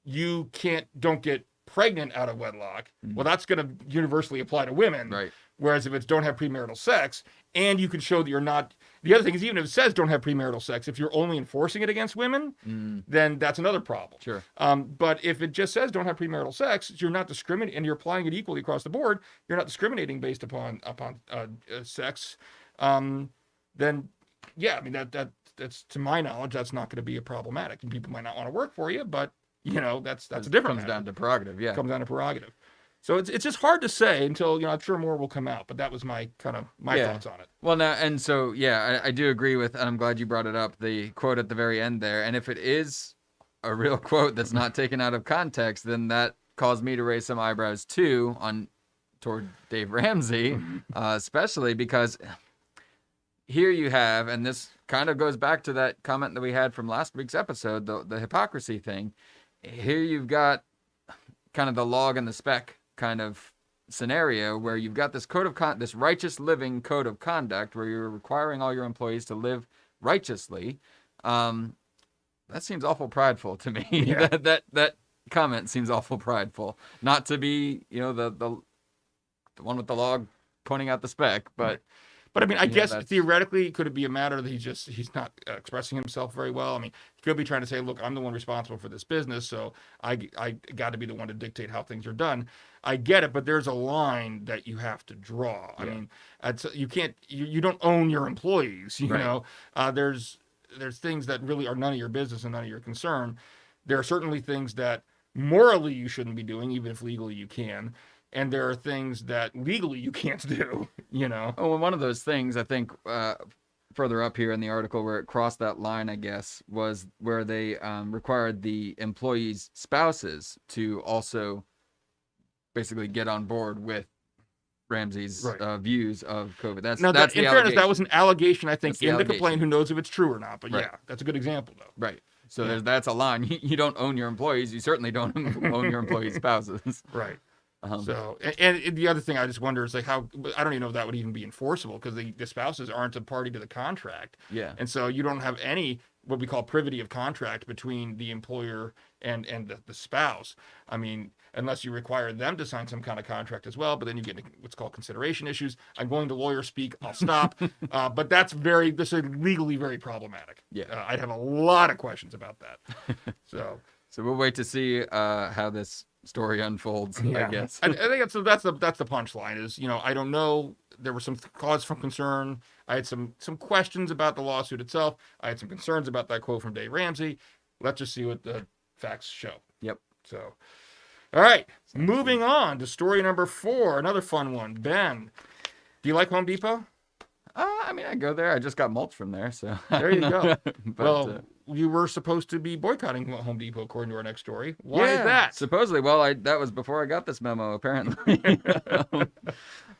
you don't get pregnant out of wedlock, well, that's going to universally apply to women. Right. Whereas if it's don't have premarital sex, and you can show that you're not, the other thing is even if it says don't have premarital sex, if you're only enforcing it against women, then that's another problem. Sure. But if it just says don't have premarital sex, you're not discriminating, and you're applying it equally across the board, you're not discriminating based upon sex, then yeah, I mean that's to my knowledge, that's not going to be a problematic, and people might not want to work for you, but you know that's a different comes matter. down to prerogative. Yeah. Comes down to prerogative. So it's just hard to say until, you know, I'm sure more will come out, but that was my thoughts on it. Well, now, and so, yeah, I do agree with, and I'm glad you brought it up, the quote at the very end there. And if it is a real quote that's not taken out of context, then that caused me to raise some eyebrows too toward Dave Ramsey, especially because here you have, and this kind of goes back to that comment that we had from last week's episode, the hypocrisy thing. Here you've got kind of the log and the speck kind of scenario where you've got this this righteous living code of conduct where you're requiring all your employees to live righteously. That seems awful prideful to me. Yeah. that comment seems awful prideful. Not to be, you know, the one with the log pointing out the speck, but I mean, I guess that's... theoretically, could it be a matter that he's not expressing himself very well? I mean, he could be trying to say, look, I'm the one responsible for this business, so I got to be the one to dictate how things are done. I get it, but there's a line that you have to draw. I mean, you can't, you don't own your employees, you know? There's things that really are none of your business and none of your concern. There are certainly things that morally you shouldn't be doing, even if legally you can. And there are things that legally you can't do, you know? Oh, and one of those things, I think, further up here in the article where it crossed that line, I guess, was where they required the employees' spouses to also basically get on board with Ramsey's views of COVID. That's in fairness, that was an allegation, I think, in the complaint. Who knows if it's true or not? But yeah, that's a good example, though. Right. So that's a line. You don't own your employees. You certainly don't own your employees' spouses. Right. So, and the other thing I just wonder is like how, I don't even know if that would even be enforceable because the spouses aren't a party to the contract. Yeah. And so you don't have any what we call privity of contract between the employer and the spouse. I mean, unless you require them to sign some kind of contract as well, but then you get into what's called consideration issues. I'm going to lawyer speak. I'll stop. But this is legally very problematic. Yeah. I'd have a lot of questions about that. So we'll wait to see how this story unfolds, I guess. I think that's the punchline is, you know, I don't know. There were some cause for concern. I had some questions about the lawsuit itself. I had some concerns about that quote from Dave Ramsey. Let's just see what the facts show. Yep. So, all right. Moving on to story number 4, another fun one. Ben, do you like Home Depot? I mean, I go there. I just got mulch from there, so. There you go. But, you were supposed to be boycotting Home Depot, according to our next story. Why is that? Supposedly. Well, that was before I got this memo, apparently.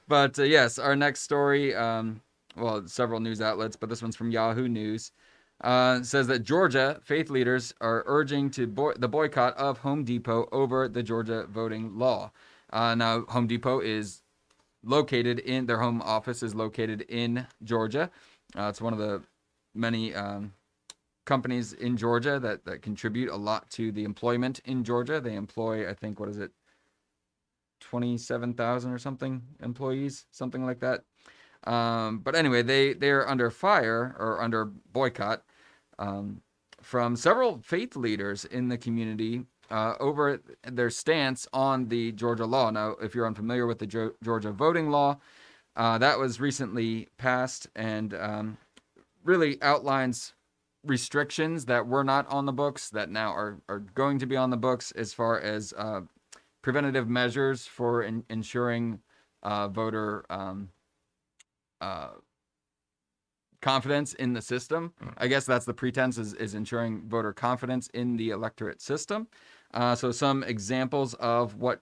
But yes, our next story, several news outlets, but this one's from Yahoo News. says that Georgia faith leaders are urging the boycott of Home Depot over the Georgia voting law. Now, Home Depot is located in, their home office is located in Georgia. It's one of the many companies in Georgia that contribute a lot to the employment in Georgia. They employ, I think, 27,000 or something employees, something like that. But anyway, they're under fire or under boycott from several faith leaders in the community over their stance on the Georgia law. Now, if you're unfamiliar with the Georgia voting law, that was recently passed and really outlines restrictions that were not on the books that now are going to be on the books as far as preventative measures for ensuring voter confidence in the system. I guess that's the pretense is ensuring voter confidence in the electorate system. So some examples of what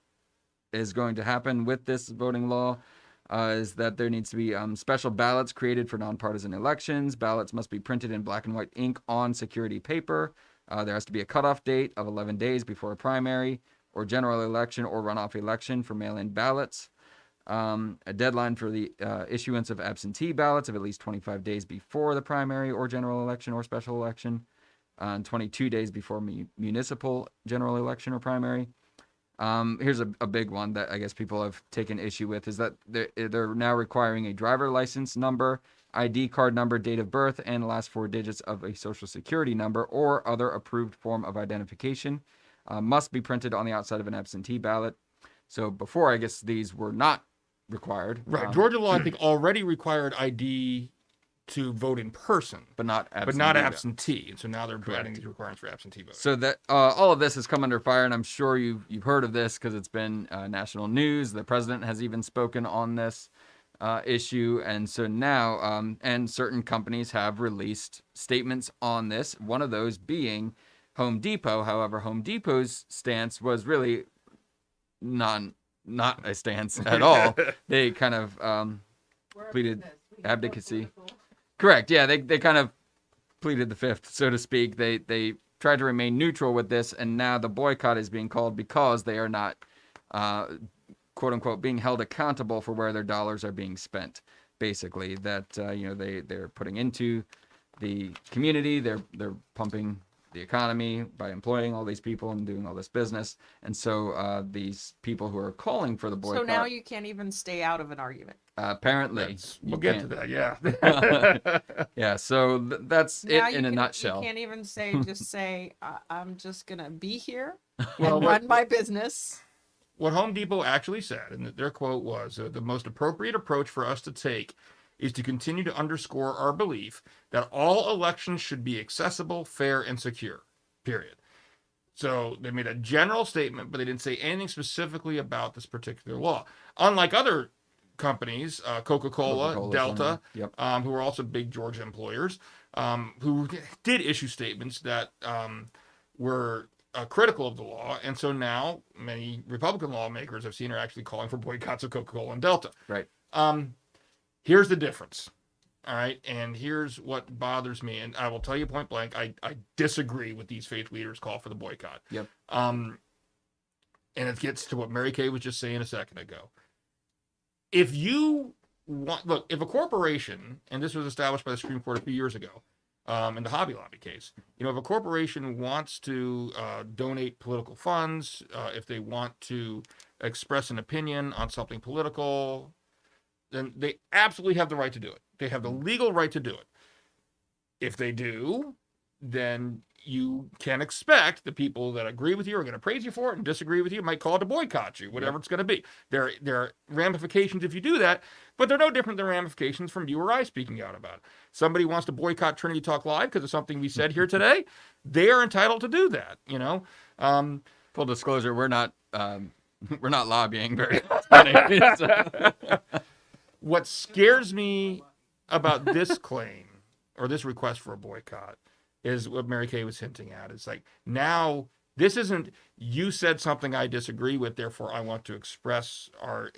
is going to happen with this voting law is that there needs to be special ballots created for nonpartisan elections. Ballots must be printed in black and white ink on security paper. There has to be a cutoff date of 11 days before a primary or general election or runoff election for mail-in ballots. A deadline for the issuance of absentee ballots of at least 25 days before the primary or general election or special election, 22 days before municipal general election or primary. Here's a big one that I guess people have taken issue with is that they're now requiring a driver license number, ID card number, date of birth, and the last 4 digits of a social security number or other approved form of identification must be printed on the outside of an absentee ballot. So before, I guess these were not required. Right. Georgia law, I think, already required ID to vote in person, but not absentee. And so now they're Correct. adding these requirements for absentee voting. So that all of this has come under fire, and I'm sure you've heard of this because it's been national news. The president has even spoken on this issue, and so now and certain companies have released statements on this. One of those being Home Depot. However, Home Depot's stance was really not a stance at all. They kind of pleaded advocacy. Correct. Yeah, they kind of pleaded the fifth, so to speak. They tried to remain neutral with this, and now the boycott is being called because they are not, quote unquote, being held accountable for where their dollars are being spent. Basically, that they're putting into the community, they're pumping the economy by employing all these people and doing all this business, and so these people who are calling for the boycott. So now you can't even stay out of an argument. Apparently, We'll get to that. Yeah. yeah. So that's Now it in a you nutshell. can't even say, I'm just gonna be here Well, and run my business. What Home Depot actually said, and their quote was, the most appropriate approach for us to take is to continue to underscore our belief that all elections should be accessible, fair, and secure, period. So they made a general statement, but they didn't say anything specifically about this particular law. Unlike other companies, Coca-Cola, Delta, yep. Who are also big Georgia employers, who did issue statements that were critical of the law. And so now many Republican lawmakers I've seen are actually calling for boycotts of Coca-Cola and Delta. Right. Here's the difference. All right. And here's what bothers me. And I will tell you point blank, I disagree with these faith leaders' call for the boycott. Yep. And it gets to what Mary Kay was just saying a second ago. If you want, look, if a corporation, and this was established by the Supreme Court a few years ago, in the Hobby Lobby case, if a corporation wants to donate political funds, if they want to express an opinion on something political, then they absolutely have the right to do it. They have the legal right to do it. If they do, then you can expect the people that agree with you are going to praise you for it and disagree with you might call it to boycott you, whatever it's going to be. There are ramifications if you do that, but they're no different than ramifications from you or I speaking out about it. Somebody wants to boycott Trinity Talk Live because of something we said here today. They are entitled to do that, Full disclosure, we're not lobbying very often. What scares me about this claim or this request for a boycott is what Mary Kay was hinting at. It's like, now this isn't, you said something I disagree with, therefore I want to express our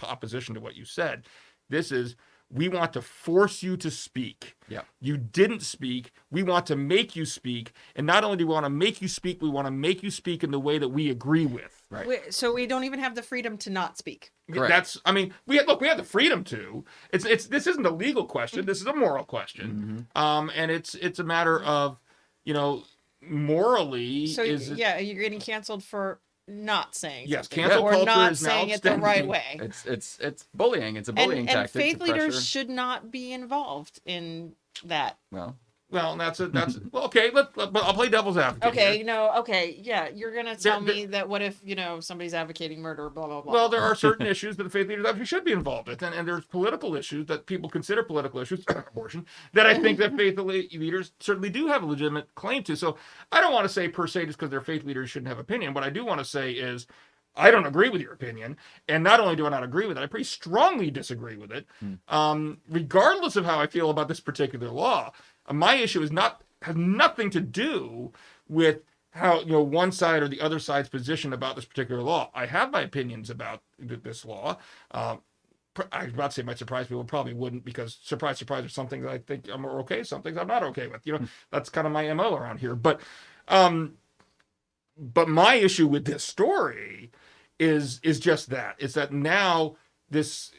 opposition to what you said. This is, we want to force you to speak. Yeah. You didn't speak. We want to make you speak. And not only do we want to make you speak, we want to make you speak in the way that we agree with. Right. So we don't even have the freedom to not speak. Correct. That's, I mean, we have the freedom to. This isn't a legal question. This is a moral question. And it's a matter of, morally. So you're getting canceled for not saying yes, something, cancel or culture not is now saying it the right extending. way. It's bullying. It's a bullying and tactic. faith to leaders pressure. should not be involved in that. Well, that's well, okay. But I'll play devil's advocate. Okay, here. yeah, you're gonna tell me that what if somebody's advocating murder, blah blah blah. Well, there are certain issues that the faith leaders actually should be involved with, and there's political issues that people consider political issues, abortion, that I think that faith leaders certainly do have a legitimate claim to. So I don't want to say per se just because they're faith leaders shouldn't have opinion. What I do want to say is, I don't agree with your opinion, and not only do I not agree with it, I pretty strongly disagree with it. Regardless of how I feel about this particular law, my issue has nothing to do with how one side or the other side's position about this particular law. I have my opinions about this law. I was about to say it might surprise people, probably wouldn't, because surprise, surprise, there's some things I think I'm okay, some things I'm not okay with. That's kind of my MO around here. But my issue with this story is just that. It's that now this,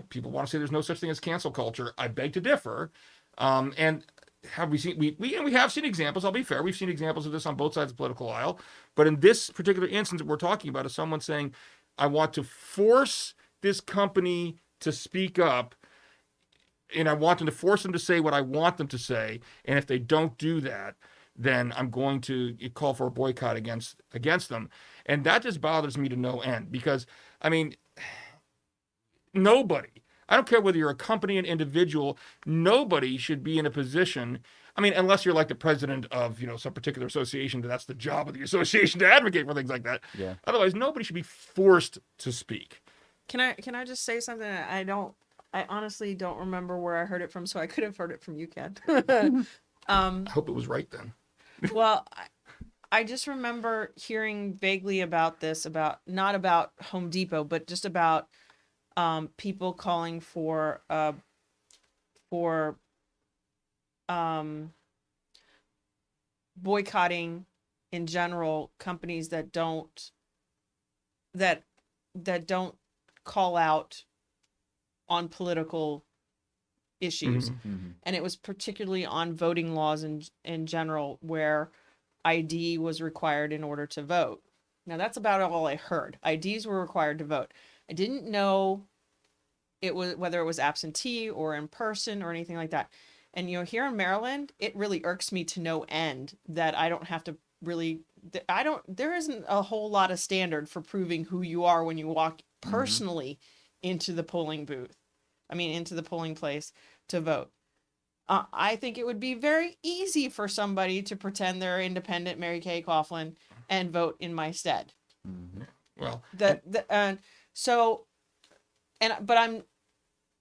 people want to say there's no such thing as cancel culture. I beg to differ. And have we seen, we have seen examples, I'll be fair, we've seen examples of this on both sides of the political aisle. But in this particular instance that we're talking about is someone saying, I want to force this company to speak up, and I want them to force them to say what I want them to say. And if they don't do that, then I'm going to call for a boycott against them. And that just bothers me to no end, because, I mean, nobody, I don't care whether you're a company, an individual, nobody should be in a position, I mean, unless you're like the president of, some particular association, that's the job of the association to advocate for things like that. Yeah. Otherwise, nobody should be forced to speak. Can I just say something? I honestly don't remember where I heard it from, so I could have heard it from you, Ken. I hope it was right then. Well, I just remember hearing vaguely about this, not about Home Depot, but just about people calling for boycotting in general companies that don't call out on political issues. And it was particularly on voting laws in general, where ID was required in order to vote. Now that's about all I heard. IDs were required to vote. I didn't know whether it was absentee or in person or anything like that. And here in Maryland, it really irks me to no end that I don't have to really, there isn't a whole lot of standard for proving who you are when you walk personally into the polling booth. Into the polling place to vote. I think it would be very easy for somebody to pretend they're independent Mary Kay Coughlin and vote in my stead. Well, but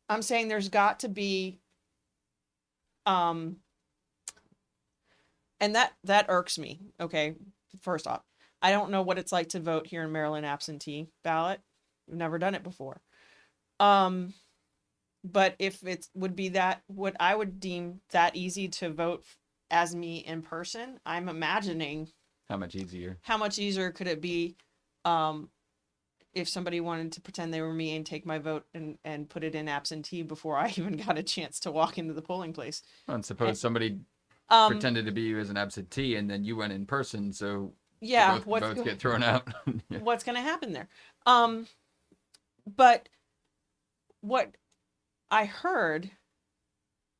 I'm saying there's got to be, and that irks me. Okay, first off, I don't know what it's like to vote here in Maryland absentee ballot. I've never done it before. But if it would be what I would deem that easy to vote as me in person, I'm imagining how much easier could it be if somebody wanted to pretend they were me and take my vote and put it in absentee before I even got a chance to walk into the polling place. And suppose somebody pretended to be you as an absentee and then you went in person, so both votes get thrown out. What's going to happen there? But what I heard,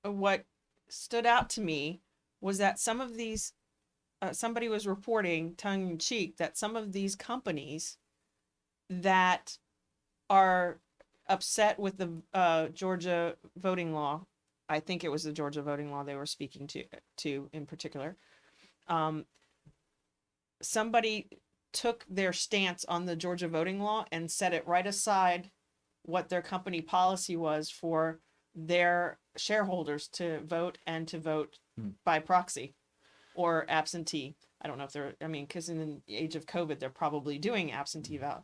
what stood out to me was that some of these, somebody was reporting tongue in cheek that some of these companies that are upset with the Georgia voting law, I think it was the Georgia voting law they were speaking to in particular, somebody took their stance on the Georgia voting law and set it right aside what their company policy was for their shareholders to vote and to vote by proxy or absentee. I don't know if because in the age of COVID, they're probably doing absentee ballot.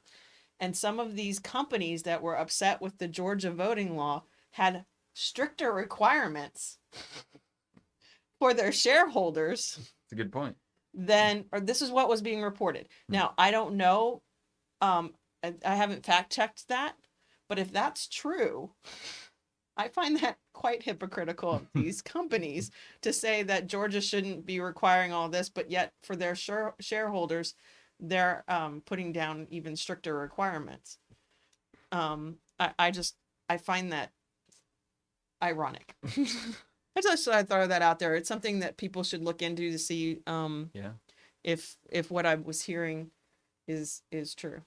And some of these companies that were upset with the Georgia voting law had stricter requirements for their shareholders, That's a good point. then, or this is what was being reported. Now, I don't know. I haven't fact checked that, but if that's true, I find that quite hypocritical of these companies to say that Georgia shouldn't be requiring all this, but yet for their shareholders, they're putting down even stricter requirements. I find that ironic. I just I throw that out there. It's something that people should look into to see if what I was hearing is true.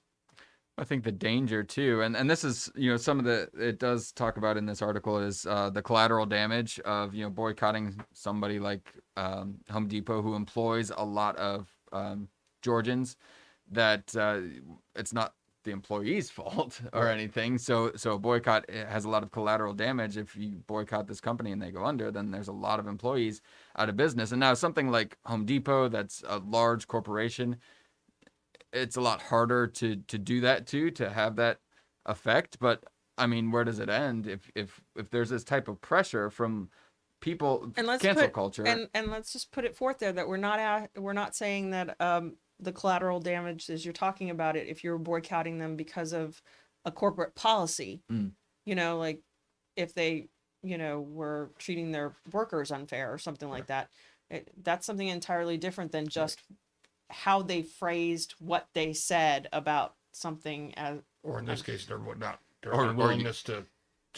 I think the danger too, and this is, some of it does talk about in this article is the collateral damage of, boycotting somebody like Home Depot, who employs a lot of Georgians, that it's not the employee's fault or anything. So a boycott has a lot of collateral damage. If you boycott this company and they go under, then there's a lot of employees out of business. And now something like Home Depot, that's a large corporation, it's a lot harder to do that to have that effect. But I mean, where does it end if there's this type of pressure from people, And let's cancel culture? And let's just put it forth there that we're not saying that the collateral damage, as you're talking about it, if you're boycotting them because of a corporate policy, like if they, were treating their workers unfair or something like that, that's something entirely different than just how they phrased what they said about something as, Or in this case, their Or unwillingness to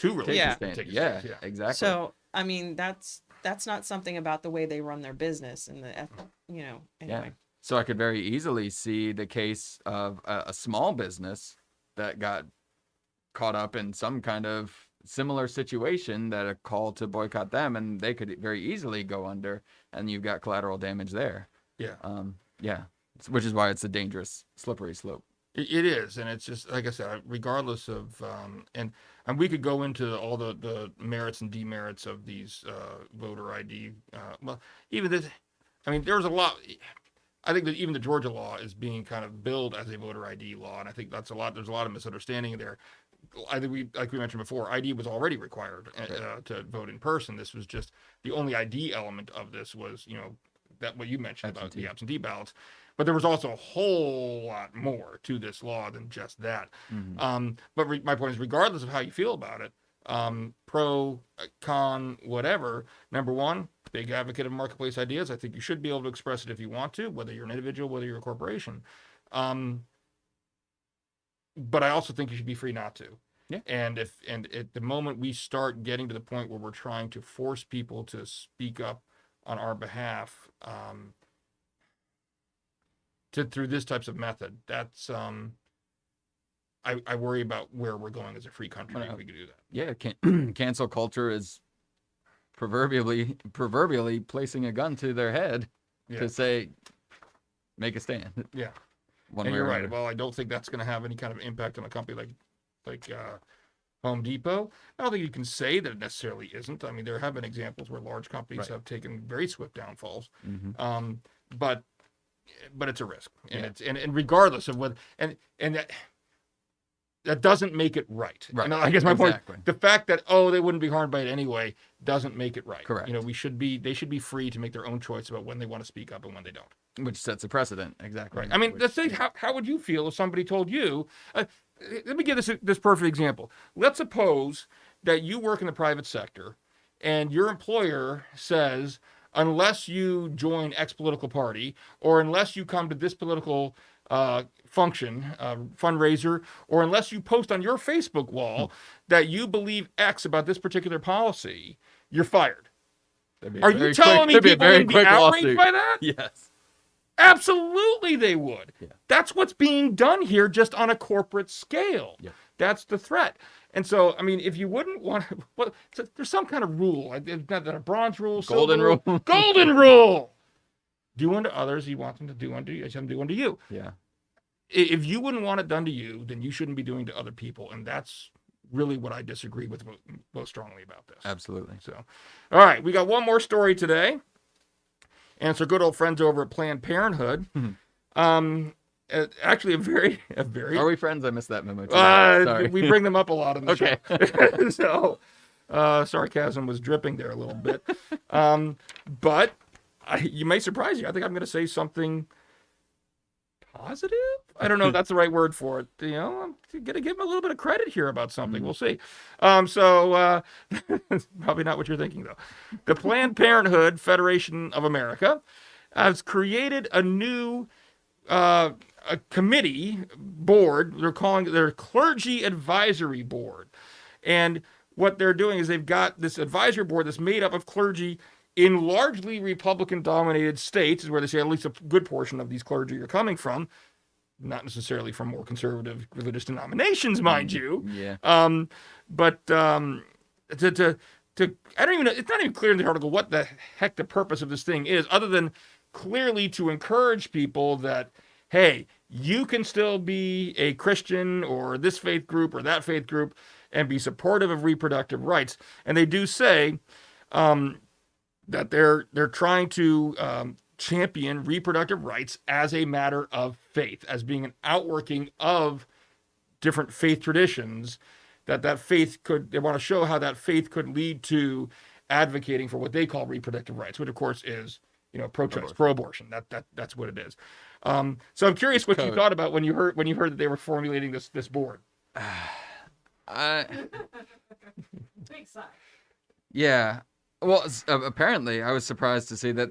really Yeah. take a Yeah, stance. exactly. so I mean that's not something about the way they run their business and the anyway. Yeah. So I could very easily see the case of a small business that got caught up in some kind of similar situation, that a call to boycott them, and they could very easily go under, and you've got collateral damage there. Yeah. Which is why it's a dangerous, slippery slope. It is, and it's just like I said, regardless of and we could go into all the merits and demerits of these voter ID. Well, even this, I mean, there's a lot. I think that even the Georgia law is being kind of billed as a voter ID law, and I think that's a lot. There's a lot of misunderstanding there. I think like we mentioned before, ID was already required to vote in person. This was just the only ID element of this was, that what you mentioned about the absentee ballots. But there was also a whole lot more to this law than just that. But my point is, regardless of how you feel about it, pro, con, whatever, number one, big advocate of marketplace ideas. I think you should be able to express it if you want to, whether you're an individual, whether you're a corporation. But I also think you should be free not to. Yeah. And at the moment we start getting to the point where we're trying to force people to speak up on our behalf, through this types of method, that's I worry about where we're going as a free country if we could do that. Yeah, cancel culture is proverbially placing a gun to their head to say, make a stand. Yeah. One And way you're or right. another. Well, I don't think that's going to have any kind of impact on a company like Home Depot. I don't think you can say that it necessarily isn't. I mean, there have been examples where large companies have taken very swift downfalls. But it's a risk, and it's and regardless of whether and that doesn't make it right. Right. And I guess my point, Exactly. the fact that they wouldn't be harmed by it anyway doesn't make it right. Correct. They should be free to make their own choice about when they want to speak up and when they don't. Which sets a precedent. Exactly. Right. I mean, let's say, how would you feel if somebody told you, let me give this perfect example. Let's suppose that you work in the private sector and your employer says, unless you join X political party, or unless you come to this political function, fundraiser, or unless you post on your Facebook wall that you believe X about this particular policy, you're fired. Are you telling me people would be outraged by that? Yes. Absolutely they would. Yeah. That's what's being done here, just on a corporate scale. Yeah. That's the threat. And so, I mean, if you wouldn't want to, well, there's some kind of rule. It's not that a bronze rule, Golden silver rule. golden rule. Do unto others you want them to do unto you. Do unto you. Yeah. If you wouldn't want it done to you, then you shouldn't be doing to other people. And that's really what I disagree with most strongly about this. Absolutely. So, all right, we got one more story today. And it's our good old friends over at Planned Parenthood. Actually, a very. Are we friends? I missed that memo too. Sorry. We bring them up a lot on the show. So, Sarcasm was dripping there a little bit. But you may surprise you. I think I'm going to say something positive. I don't know if that's the right word for it. You know, I'm going to give him a little bit of credit here about something. We'll see. Probably not what you're thinking, though. The Planned Parenthood Federation of America has created a new a committee board. They're calling it their Clergy Advisory Board. And what they're doing is they've got this advisory board that's made up of clergy in largely Republican-dominated states, is where they say at least a good portion of these clergy are coming from, not necessarily from more conservative religious denominations, mind you. Yeah. But I don't even know, it's not even clear in the article what the heck the purpose of this thing is, other than clearly to encourage people that, hey, you can still be a Christian or this faith group or that faith group and be supportive of reproductive rights. And they do say that they're trying to champion reproductive rights as a matter of faith, as being an outworking of different faith traditions, that faith could, they want to show how that faith could lead to advocating for what they call reproductive rights, which of course is, you know, pro-choice, pro-abortion. That's what it is. So I'm curious what you thought about when you heard that they were formulating this board. Big sigh. Yeah. Well, apparently, I was surprised to see that,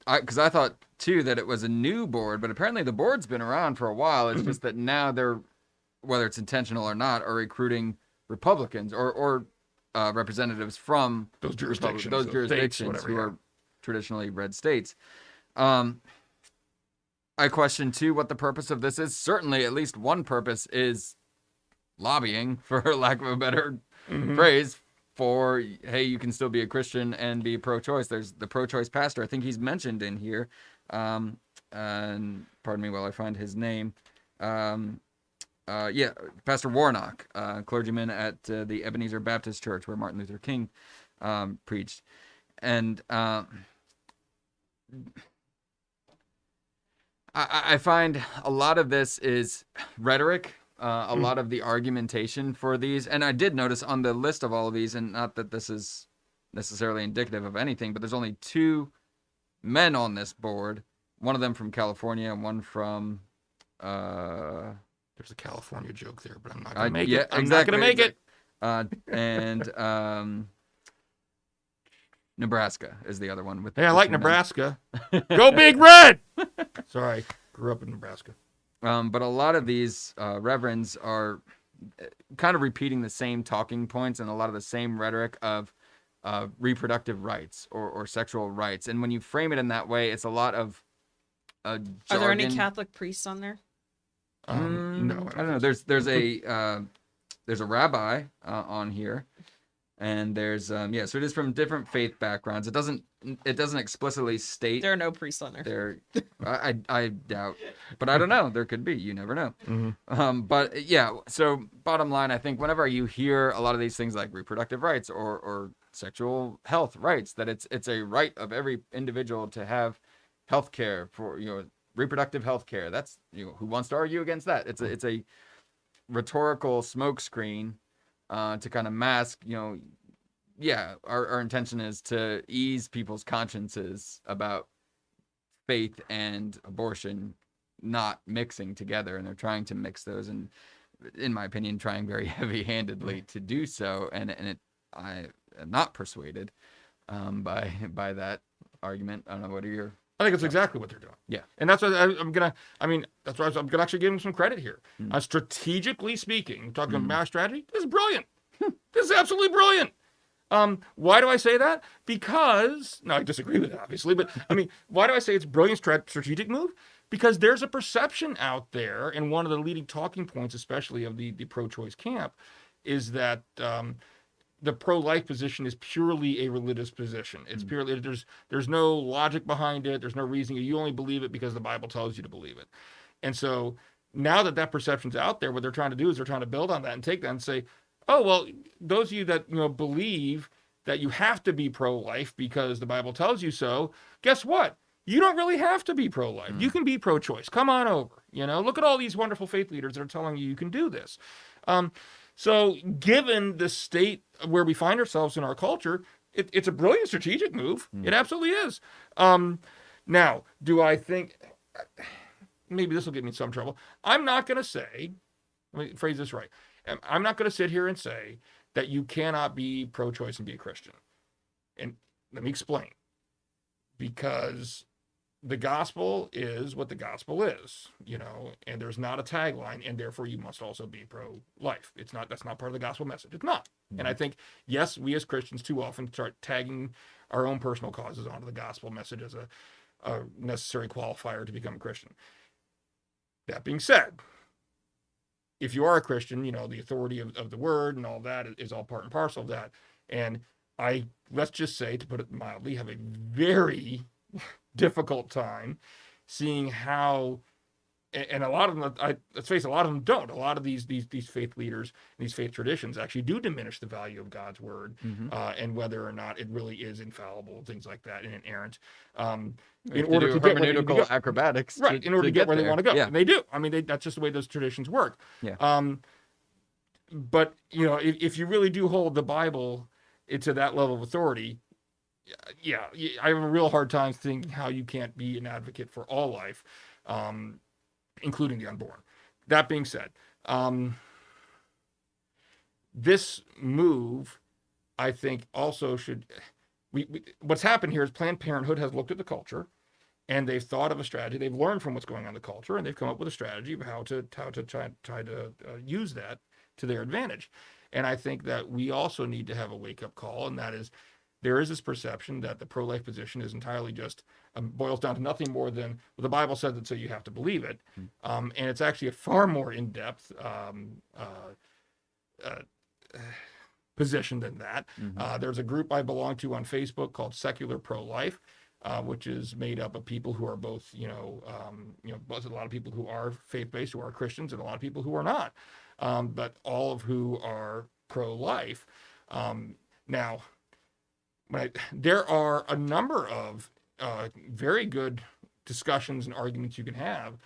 because I thought too that it was a new board, but apparently the board's been around for a while. It's just that now they're, whether it's intentional or not, are recruiting Republicans or representatives from Those jurisdictions, those those jurisdictions states, whatever, who yeah. are traditionally red states. I question too what the purpose of this is. Certainly, at least one purpose is lobbying, for lack of a better phrase, for, hey, you can still be a Christian and be pro-choice. There's the pro-choice pastor. I think he's mentioned in here. And pardon me while I find his name. Yeah, Pastor Warnock, clergyman at the Ebenezer Baptist Church where Martin Luther King preached. And I find a lot of this is rhetoric. A lot of the argumentation for these, and I did notice on the list of all of these, and not that this is necessarily indicative of anything, but there's only 2 men on this board, one of them from California and one from There's a California joke there, but I'm not gonna make yeah, it. I'm exactly, not gonna make it. And Nebraska is the other one. With Hey, I the like 2 men. Nebraska. Go Big Red! Sorry, grew up in Nebraska. But a lot of these reverends are kind of repeating the same talking points and a lot of the same rhetoric of reproductive rights or sexual rights. And when you frame it in that way, it's a lot of jargon. Are there any Catholic priests on there? No, I don't know. There's a rabbi on here, and there's so it is from different faith backgrounds. It doesn't explicitly state There are no priests on there. I doubt, but I don't know. There could be. You never know. But yeah. So bottom line, I think whenever you hear a lot of these things like reproductive rights or sexual health rights, that it's a right of every individual to have health care for, you know, reproductive health care. That's, you know, who wants to argue against that? It's a rhetorical smokescreen to kind of mask, you know, yeah, our intention is to ease people's consciences about faith and abortion not mixing together, and they're trying to mix those, and in my opinion, trying very heavy-handedly to do so, and I am not persuaded by that argument. I don't know, what are your... I think it's exactly what they're doing. Yeah. And that's what I'm gonna actually give them some credit here. Strategically speaking, talking about mass strategy, this is brilliant. This is absolutely brilliant. Why do I say that? Because, no, I disagree with it, obviously, but I mean, why do I say it's a brilliant strategic move? Because there's a perception out there, and one of the leading talking points, especially of the pro-choice camp, is that the pro-life position is purely a religious position. It's purely, there's no logic behind it. There's no reason. You only believe it because the Bible tells you to believe it. And so now that perception's out there, what they're trying to do is they're trying to build on that and take that and say, oh, well, those of you that, you know, believe that you have to be pro-life because the Bible tells you so, guess what? You don't really have to be pro-life. You can be pro-choice. Come on over. You know, look at all these wonderful faith leaders that are telling you you can do this. So given the state where we find ourselves in our culture, it's a brilliant strategic move. It absolutely is. Now, do I think, maybe this will get me in some trouble. I'm not going to say, let me phrase this right. I'm not going to sit here and say that you cannot be pro-choice and be a Christian. And let me explain. Because the gospel is what the gospel is, and there's not a tagline, and therefore you must also be pro-life. That's not part of the gospel message. It's not. And I think, yes, we as Christians too often start tagging our own personal causes onto the gospel message as a necessary qualifier to become a Christian. That being said, if you are a Christian, the authority of the word and all that is all part and parcel of that. And let's just say, to put it mildly, have a very difficult time seeing how, and a lot of them, let's face it, a lot of them don't. A lot of these faith leaders, these faith traditions actually do diminish the value of God's word, and whether or not it really is infallible, things like that, and inerrant. In order to get where they need to go. Acrobatics, right? In order to get where they want to go, yeah. And they do. I mean, that's just the way those traditions work. Yeah. But if you really do hold the Bible to that level of authority, yeah, I have a real hard time thinking how you can't be an advocate for all life, including the unborn. That being said, this move, I think, also should. What's happened here is Planned Parenthood has looked at the culture, and they've thought of a strategy. They've learned from what's going on in the culture, and they've come up with a strategy of how to try to use that to their advantage. And I think that we also need to have a wake-up call, and that is, there is this perception that the pro-life position is entirely just boils down to nothing more than, well, the Bible says it, so you have to believe it. And it's actually a far more in-depth position than that. There's a group I belong to on Facebook called Secular Pro-Life, which is made up of people who are both, both a lot of people who are faith-based, who are Christians, and a lot of people who are not, but all of who are pro-life. Now, there are a number of very good discussions and arguments you can have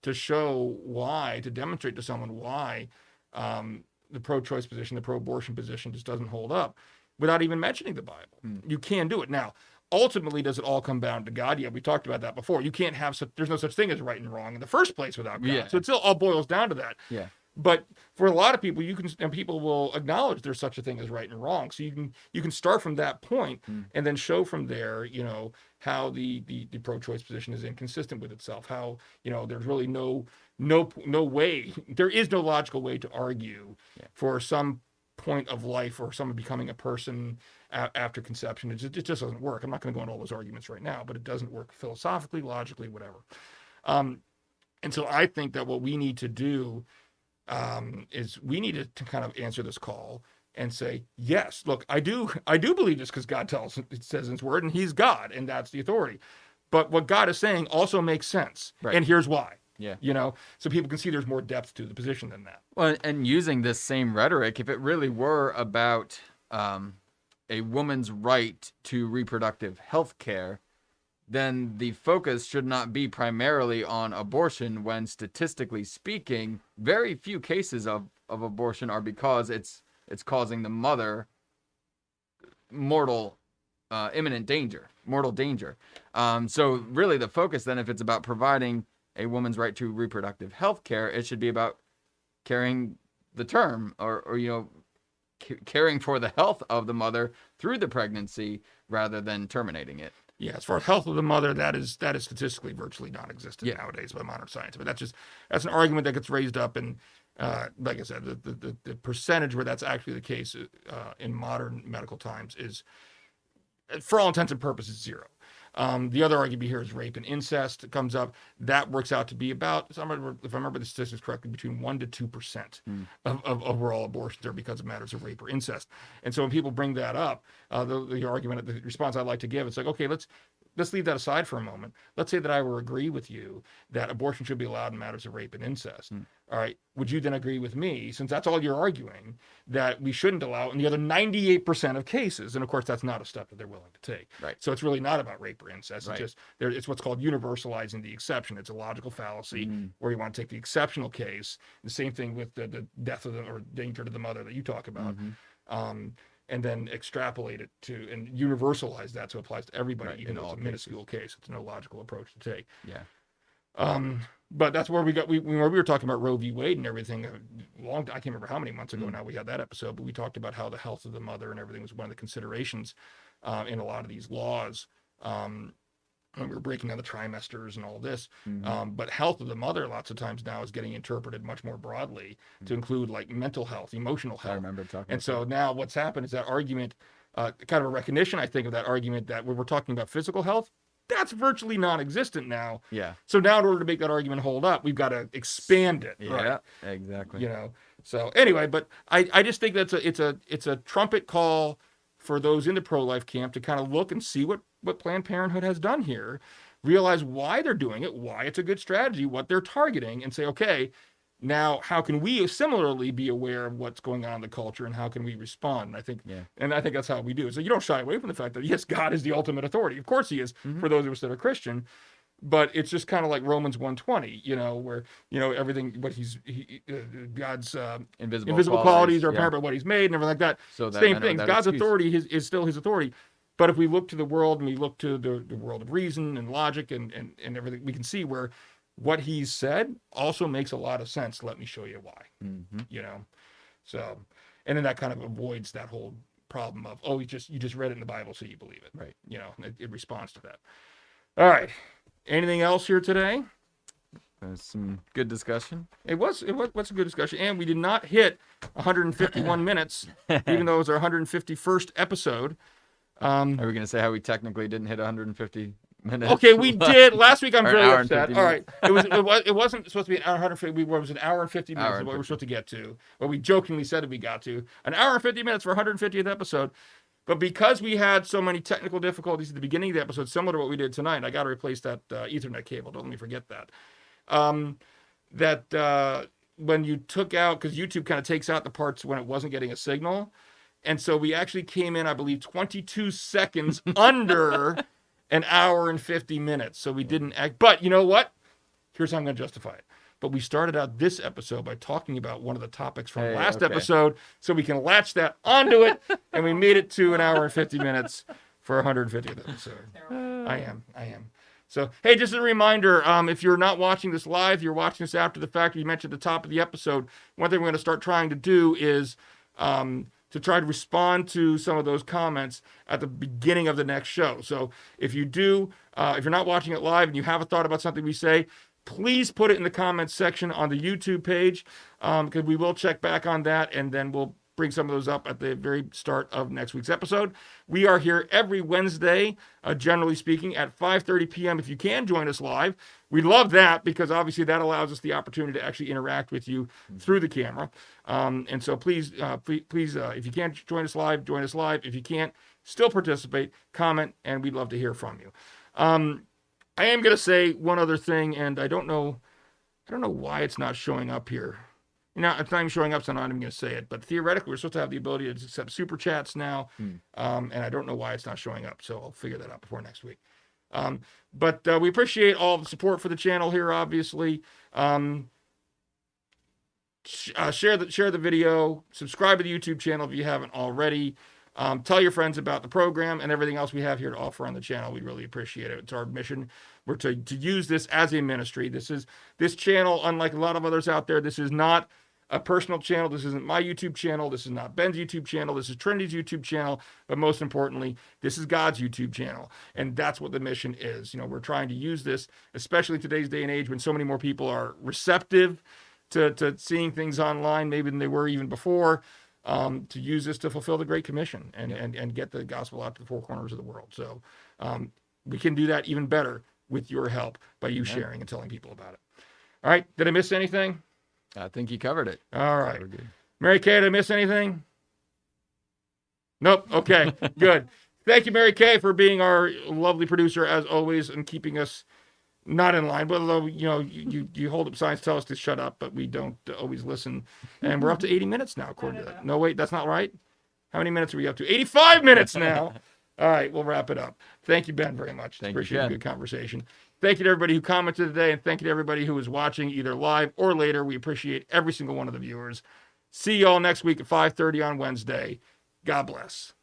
to demonstrate to someone why the pro-choice position, the pro-abortion position just doesn't hold up without even mentioning the Bible. You can do it. Now, ultimately, does it all come down to God? Yeah, we talked about that before. You can't there's no such thing as right and wrong in the first place without God. Yeah. So it still all boils down to that. Yeah. But for a lot of people, people will acknowledge there's such a thing as right and wrong. So you can start from that point and then show from there, how the pro-choice position is inconsistent with itself. How, there's really no way, there is no logical way to argue for some point of life or someone becoming a person after conception. It just doesn't work. I'm not going to go into all those arguments right now, but it doesn't work philosophically, logically, whatever. And so I think that what we need to do is we need to kind of answer this call and say, yes, look, I do believe this because God it says in his word, and he's God, and that's the authority. But what God is saying also makes sense. Right. And here's why. Yeah. So people can see there's more depth to the position than that. Well, and using this same rhetoric, if it really were about a woman's right to reproductive health care, then the focus should not be primarily on abortion when, statistically speaking, very few cases of abortion are because it's causing the mother mortal danger. So really the focus then, if it's about providing a woman's right to reproductive health care, it should be about carrying the term or caring for the health of the mother through the pregnancy rather than terminating it. Yeah, as far as health of the mother, that is statistically virtually non-existent nowadays by modern science. But that's an argument that gets raised up, and like I said, the percentage where that's actually the case in modern medical times is, for all intents and purposes, zero. The other argument here is rape and incest. It comes up. That works out to be about, if I remember the statistics correctly, between 1% to 2% of overall abortions are because of matters of rape or incest. And so when people bring that up, the argument, the response I like to give, it's like, okay, let's let's leave that aside for a moment. Let's say that I were agree with you that abortion should be allowed in matters of rape and incest. All right. Would you then agree with me, since that's all you're arguing, that we shouldn't allow it in the other 98% of cases? And of course, that's not a step that they're willing to take. Right. So it's really not about rape or incest. Right. It's what's called universalizing the exception. It's a logical fallacy where you want to take the exceptional case. The same thing with the death of or danger to the mother that you talk about. And then extrapolate it to and universalize that so it applies to everybody, even though it's a minuscule case. It's no logical approach to take. Yeah. But that's where we were talking about Roe v. Wade and everything. I can't remember how many months ago now we had that episode, but we talked about how the health of the mother and everything was one of the considerations in a lot of these laws. When we were breaking down the trimesters and all this. But health of the mother lots of times now is getting interpreted much more broadly to include like mental health, emotional health. I remember talking and so now what's happened is that argument, kind of a recognition, I think, of that argument that when we're talking about physical health, that's virtually non-existent now. Yeah. So now in order to make that argument hold up, we've got to expand it. Yeah, right? exactly. You know, so anyway, but I just think that's it's a trumpet call for those in the pro-life camp to kind of look and see what Planned Parenthood has done here, realize why they're doing it, why it's a good strategy, what they're targeting, and say, okay, now how can we similarly be aware of what's going on in the culture and how can we respond? And I think that's how we do it. So you don't shy away from the fact that yes, God is the ultimate authority. Of course he is for those of us that are Christian, but it's just kind of like Romans 1:20, you know, where, you know, everything, what God's invisible qualities are apparent by what he's made and everything like that. So that same thing. God's authority is still his authority. But if we look to the world and we look to the world of reason and logic and everything, we can see where what he's said also makes a lot of sense. Let me show you why, you know? So, and then that kind of avoids that whole problem of, oh, you just read it in the Bible, so you believe it. Right. You know, it responds to that. All right. Anything else here today? Some good discussion. It was a good discussion. And we did not hit 151 minutes, even though it was our 151st episode. Are we going to say how we technically didn't hit 150 minutes? Okay, we did. Last week I'm very upset. All right. It wasn't supposed to be an hour and 150. It was an hour and 50 minutes is what we were supposed to get to. What we jokingly said that we got to. An hour and 50 minutes for 150th episode. But because we had so many technical difficulties at the beginning of the episode, similar to what we did tonight, I got to replace that Ethernet cable. Don't let me forget that. When you took out, because YouTube kind of takes out the parts when it wasn't getting a signal. And so we actually came in, I believe, 22 seconds under an hour and 50 minutes. So we didn't act. But you know what? Here's how I'm going to justify it. But we started out this episode by talking about one of the topics from last episode, so we can latch that onto it, and we made it to an hour and 50 minutes for 150th episode. I am. So, hey, just a reminder, if you're not watching this live, you're watching this after the fact, we mentioned at the top of the episode, one thing we're going to start trying to do is to try to respond to some of those comments at the beginning of the next show. So if you do, if you're not watching it live and you have a thought about something we say, please put it in the comments section on the YouTube page, because we will check back on that, and then we'll bring some of those up at the very start of next week's episode. We are here every Wednesday, generally speaking, at 5:30 p.m. If you can join us live, we love that, because obviously that allows us the opportunity to actually interact with you through the camera. And so please, if you can't join us live, join us live. If you can't, still participate, comment, and we'd love to hear from you. I am going to say one other thing, and I don't know why it's not showing up here. You know, it's not even showing up, so I'm not even going to say it. But theoretically, we're supposed to have the ability to accept super chats now, and I don't know why it's not showing up. So I'll figure that out before next week. But we appreciate all the support for the channel here. Obviously, share the video, subscribe to the YouTube channel if you haven't already. Tell your friends about the program and everything else we have here to offer on the channel. We really appreciate it. It's our mission. We're to use this as a ministry. This channel, unlike a lot of others out there, this is not a personal channel. This isn't my YouTube channel. This is not Ben's YouTube channel. This is Trinity's YouTube channel. But most importantly, this is God's YouTube channel. And that's what the mission is. You know, we're trying to use this, especially in today's day and age when so many more people are receptive to seeing things online, maybe than they were even before. To use this to fulfill the Great Commission and get the gospel out to the four corners of the world. So we can do that even better with your help by you sharing and telling people about it. All right. Did I miss anything? I think you covered it. All right. Mary Kay, did I miss anything? Nope. Okay, good. Thank you, Mary Kay, for being our lovely producer as always and keeping us not in line. But although you hold up signs, tell us to shut up, but we don't always listen. And we're up to 80 minutes now, according to that. No, wait, that's not right. How many minutes are we up to? 85 minutes now. All right, we'll wrap it up. Thank you, Ben, very much. Appreciate a good conversation. Thank you to everybody who commented today, and thank you to everybody who is watching either live or later. We appreciate every single one of the viewers. See you all next week at 5:30 on Wednesday. God bless.